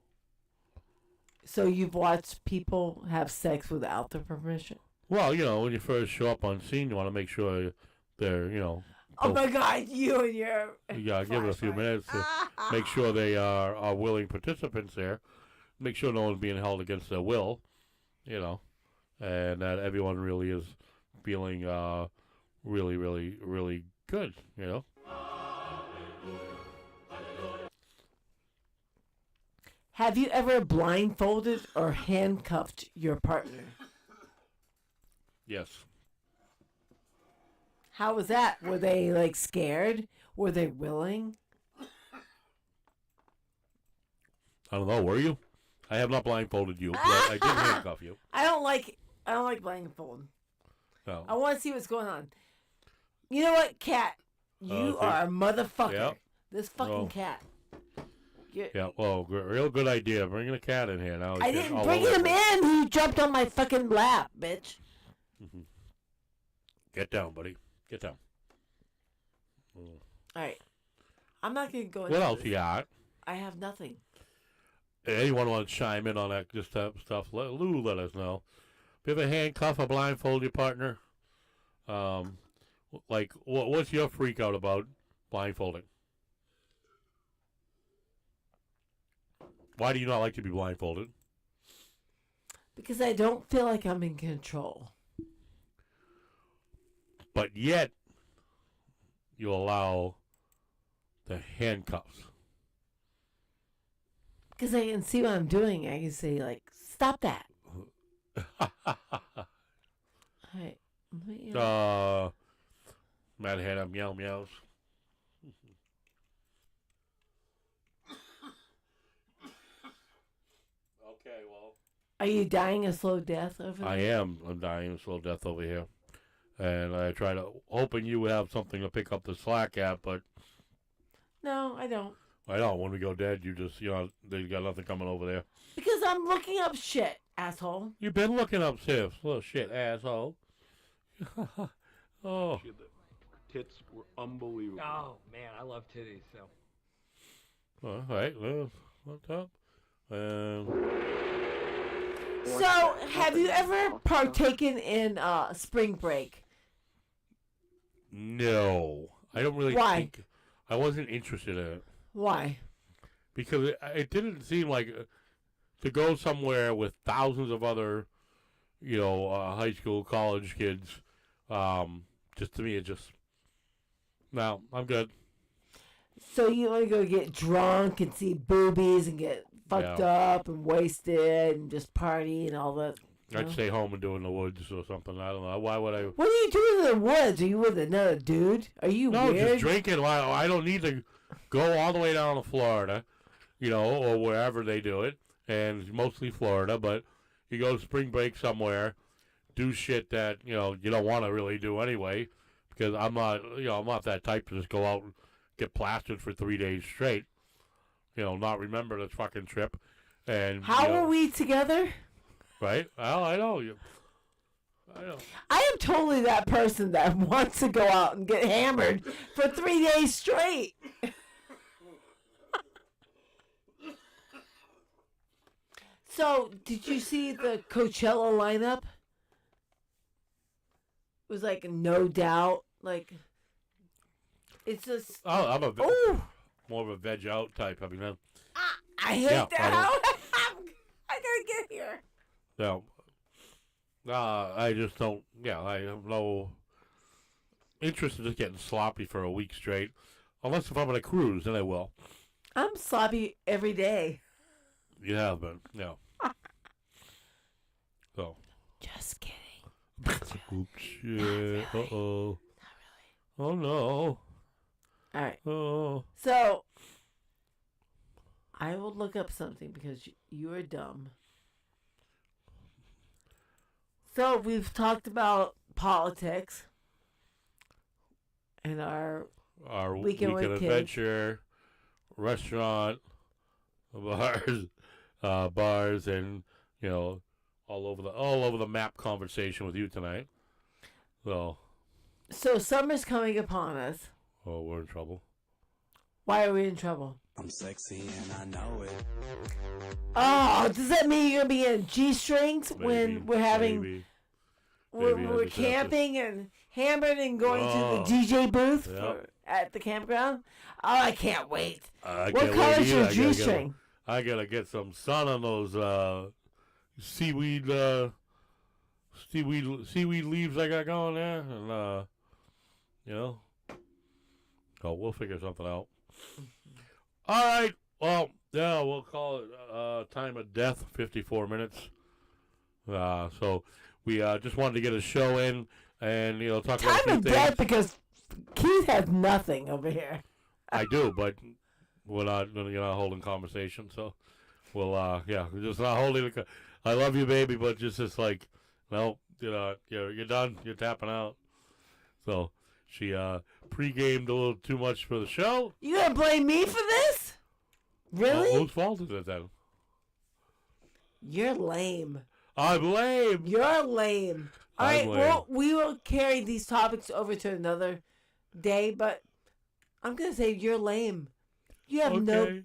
[SPEAKER 2] So you've watched people have sex without their permission?
[SPEAKER 1] Well, when you first show up on scene, you want to make sure they're,
[SPEAKER 2] Oh my God, you and your...
[SPEAKER 1] you gotta give it a few minutes to make sure they are willing participants there. Make sure no one's being held against their will, and that everyone really is feeling really, really, really good,
[SPEAKER 2] Have you ever blindfolded or handcuffed your partner?
[SPEAKER 1] Yes.
[SPEAKER 2] How was that? Were they like scared? Were they willing?
[SPEAKER 1] I don't know. Were you? I have not blindfolded you, but I did handcuff you.
[SPEAKER 2] I don't like blindfold.
[SPEAKER 1] No.
[SPEAKER 2] I want to see what's going on. You know what, cat? You are a motherfucker.
[SPEAKER 1] Yep.
[SPEAKER 2] This fucking cat.
[SPEAKER 1] Yeah, well, real good idea. Bringing a cat in here now.
[SPEAKER 2] I didn't bring him in. He jumped on my fucking lap, bitch.
[SPEAKER 1] Get down, buddy. Get down.
[SPEAKER 2] All right. I'm not going to go into
[SPEAKER 1] What else
[SPEAKER 2] this.
[SPEAKER 1] you got?
[SPEAKER 2] I have nothing.
[SPEAKER 1] Anyone want to chime in on that just stuff? Lou, let us know. If you ever handcuff or blindfold your partner, like, what's your freak out about blindfolding? Why do you not like to be blindfolded?
[SPEAKER 2] Because I don't feel like I'm in control.
[SPEAKER 1] But yet, you allow the handcuffs.
[SPEAKER 2] Because I can see what I'm doing. I can say, like, stop that. All right.
[SPEAKER 1] Mad Hannah meow meows. Okay, well.
[SPEAKER 2] Are you dying a slow death over there?
[SPEAKER 1] I am. I'm dying a slow death over here. And I try to, hoping you would have something to pick up the slack at, but
[SPEAKER 2] No, I don't.
[SPEAKER 1] I don't. When we go dead, you just, they got nothing coming over there.
[SPEAKER 2] Because I'm looking up shit, asshole.
[SPEAKER 1] You've been looking up Sifs. Little shit, asshole. Oh.
[SPEAKER 4] The tits were unbelievable.
[SPEAKER 5] Oh man, I love titties. So
[SPEAKER 1] All right. Well, what's up?
[SPEAKER 2] So, have you ever partaken in spring break?
[SPEAKER 1] No. I don't really
[SPEAKER 2] Why?
[SPEAKER 1] think. I wasn't interested in it.
[SPEAKER 2] Why?
[SPEAKER 1] Because it didn't seem like to go somewhere with thousands of other, high school, college kids. Just to me, it just no. I'm good.
[SPEAKER 2] So you want to go get drunk and see boobies and get fucked up and wasted and just party and all that?
[SPEAKER 1] I'd stay home and do it in the woods or something. I don't know. Why would I?
[SPEAKER 2] What are you doing in the woods? Are you with another dude? Are you
[SPEAKER 1] No,
[SPEAKER 2] weird?
[SPEAKER 1] just drinking. I don't need to go all the way down to Florida, or wherever they do it, and it's mostly Florida. But you go to spring break somewhere, do shit that you don't want to really do anyway, because I'm not that type to just go out and get plastered for 3 days straight. Not remember this fucking trip. And
[SPEAKER 2] How are we together?
[SPEAKER 1] right? Well, I know you. I know.
[SPEAKER 2] I am totally that person that wants to go out and get hammered for 3 days straight. So, did you see the Coachella lineup? It was like No Doubt, like it's just.
[SPEAKER 1] Oh, I'm
[SPEAKER 2] Ooh,
[SPEAKER 1] more of a veg out type. I mean,
[SPEAKER 2] I hate
[SPEAKER 1] Yeah,
[SPEAKER 2] that. I gotta get here.
[SPEAKER 1] no. I just don't. Yeah, I have no interest in just getting sloppy for a week straight. Unless if I'm on a cruise, then I will.
[SPEAKER 2] I'm sloppy every day.
[SPEAKER 1] You have been, yeah. So.
[SPEAKER 2] Just kidding.
[SPEAKER 1] Oops, shit.
[SPEAKER 2] really.
[SPEAKER 1] Uh-oh.
[SPEAKER 2] Not really.
[SPEAKER 1] Oh, no.
[SPEAKER 2] All right.
[SPEAKER 1] Oh.
[SPEAKER 2] So, I will look up something because you are dumb. So, we've talked about politics and our
[SPEAKER 1] Weekend
[SPEAKER 2] with kids.
[SPEAKER 1] adventure, restaurant, bars, and, all over the map conversation with you tonight. So,
[SPEAKER 2] summer's coming upon us.
[SPEAKER 1] oh, we're in trouble.
[SPEAKER 2] Why are we in trouble?
[SPEAKER 3] I'm sexy and I know it.
[SPEAKER 2] Oh, does that mean you're gonna be in G-strings when
[SPEAKER 1] Maybe,
[SPEAKER 2] we're having
[SPEAKER 1] maybe.
[SPEAKER 2] we're
[SPEAKER 1] Maybe I
[SPEAKER 2] we're
[SPEAKER 1] just have to-
[SPEAKER 2] camping and hammered and going
[SPEAKER 1] Oh.
[SPEAKER 2] to the DJ booth
[SPEAKER 1] Yep.
[SPEAKER 2] at the campground? Oh, I can't wait.
[SPEAKER 1] I
[SPEAKER 2] What
[SPEAKER 1] can't wait
[SPEAKER 2] color's your
[SPEAKER 1] either.
[SPEAKER 2] G-string?
[SPEAKER 1] I gotta get some sun on those seaweed leaves I got going there, and oh, we'll figure something out. All right, well, yeah, we'll call it time of death, 54 minutes. So we just wanted to get a show in. and talk about a
[SPEAKER 2] Time
[SPEAKER 1] few
[SPEAKER 2] of
[SPEAKER 1] things.
[SPEAKER 2] death because Keith has nothing over here.
[SPEAKER 1] I do, but we're not holding conversation, so we'll we're just not holding. I love you, baby, but just like, no, you're done. You're tapping out. So she pre-gamed a little too much for the show.
[SPEAKER 2] You gonna blame me for this? Really?
[SPEAKER 1] Whose fault is it then?
[SPEAKER 2] You're lame.
[SPEAKER 1] I'm lame.
[SPEAKER 2] You're lame. All
[SPEAKER 1] I'm
[SPEAKER 2] right,
[SPEAKER 1] lame.
[SPEAKER 2] well, we will carry these topics over to another day, but I'm gonna say you're lame. You have
[SPEAKER 1] Okay.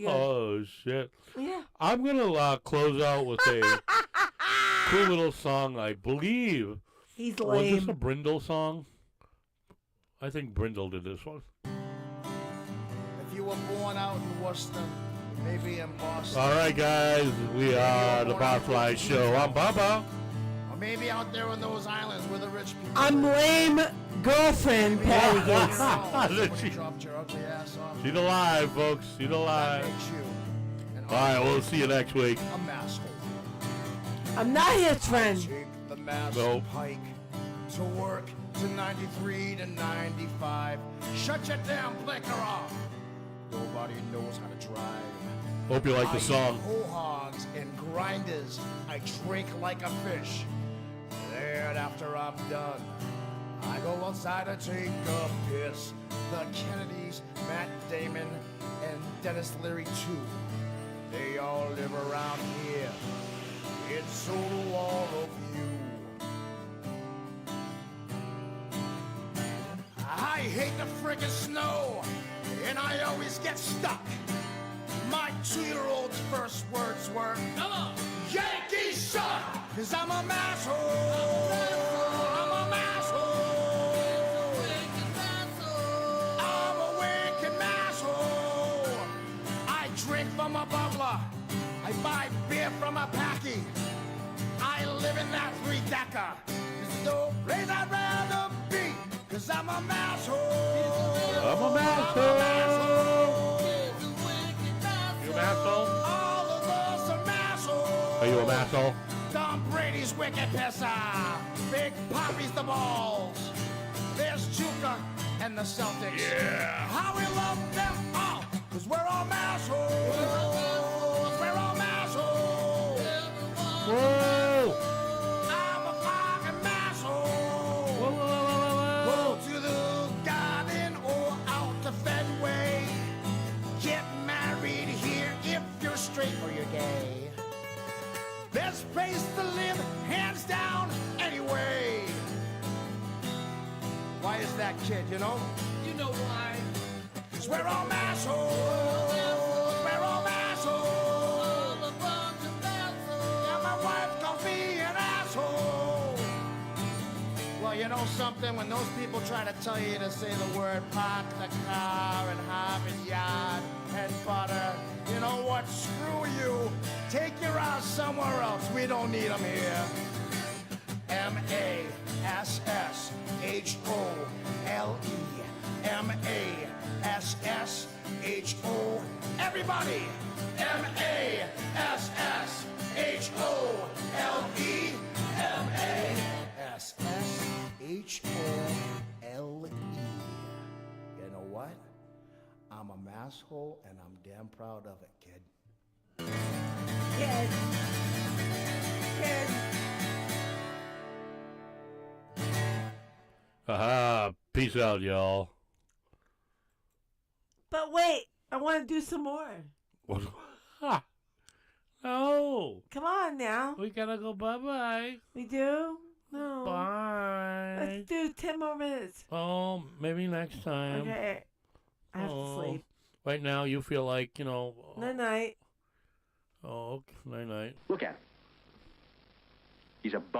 [SPEAKER 1] Oh shit.
[SPEAKER 2] Yeah.
[SPEAKER 1] I'm gonna close out with a cool little song. I believe
[SPEAKER 2] He's
[SPEAKER 1] was
[SPEAKER 2] lame.
[SPEAKER 1] this a Brindle song? I think Brindle did this one.
[SPEAKER 3] If you were born out in Worcester, maybe in Boston,
[SPEAKER 1] All right, guys, we are the Barflies Show. I'm Baba.
[SPEAKER 3] or maybe out there on those islands where the rich people
[SPEAKER 2] I'm
[SPEAKER 3] live.
[SPEAKER 2] lame girlfriend, Patty Gates.
[SPEAKER 3] Somebody dropped your ugly ass off.
[SPEAKER 1] She's alive, folks. She's
[SPEAKER 3] That
[SPEAKER 1] alive.
[SPEAKER 3] makes you an
[SPEAKER 1] All right, we'll see you next week.
[SPEAKER 3] a masshole.
[SPEAKER 2] I'm not his friend.
[SPEAKER 3] Take the mass
[SPEAKER 1] Nope.
[SPEAKER 3] pike to work to 93 to 95. Shut your damn blinker off. Nobody knows how to drive.
[SPEAKER 1] Hope you like
[SPEAKER 3] I
[SPEAKER 1] the song.
[SPEAKER 3] eat whole hogs and grinders. I drink like a fish. Then after I'm done, I go outside and take a piss. The Kennedys, Matt Damon, and Dennis Leary too. They all live around here. And so do all of you. I hate the friggin' snow, and I always get stuck. My 2-year-old's first words were, Yankee suck! Cause I'm a masshole! I'm a masshole! I'm a wicked masshole! I drink from a bubbler. I buy beer from a packy. I live in that 3-decker. There's no place I'd rather be. Cause I'm a masshole!
[SPEAKER 1] I'm a masshole. You a masshole?
[SPEAKER 3] All of us are massholes!
[SPEAKER 1] Are you a masshole?
[SPEAKER 3] Tom Brady's wicked pisser. Big Poppy's the balls. There's Chuka and the Celtics.
[SPEAKER 1] Yeah.
[SPEAKER 3] How we love them all. Cause we're all massholes. We're all massholes.
[SPEAKER 1] Whoa!
[SPEAKER 3] I'm a fucking masshole.
[SPEAKER 1] Whoa, whoa, whoa, whoa,
[SPEAKER 3] Go to the garden or out to Fenway. Get married here if you're straight or you're gay. Best place to live, hands down, anyway. Why is that, kid, you know?
[SPEAKER 5] You know why?
[SPEAKER 3] 'Cause we're all massholes. We're all massholes. Yeah, my wife calls me an asshole. Well, you know something? When those people try to tell you to say the word park the car and Harvard Yard and butter, you know what? Screw you. Take your ass somewhere else. We don't need them here. M-A-S-S-H-O-L-E. M-A-S-S-H-O. Everybody. M-A-S-S-H-O-L-E. M-A-S-S-H-O-L-E. You know what? I'm a masshole and I'm damn proud of it, kid.
[SPEAKER 2] Kid.
[SPEAKER 1] Aha. Peace out, y'all.
[SPEAKER 2] But wait, I want to do some more.
[SPEAKER 1] What? Ha. No.
[SPEAKER 2] Come on now.
[SPEAKER 1] We gotta go bye-bye.
[SPEAKER 2] We do? No.
[SPEAKER 1] Bye.
[SPEAKER 2] Let's do 10 more minutes.
[SPEAKER 1] Oh, maybe next time.
[SPEAKER 2] Okay. I have to sleep.
[SPEAKER 1] Right now, you feel like,
[SPEAKER 2] Night night.
[SPEAKER 1] Oh, okay. Night-night.
[SPEAKER 6] Look at him. He's a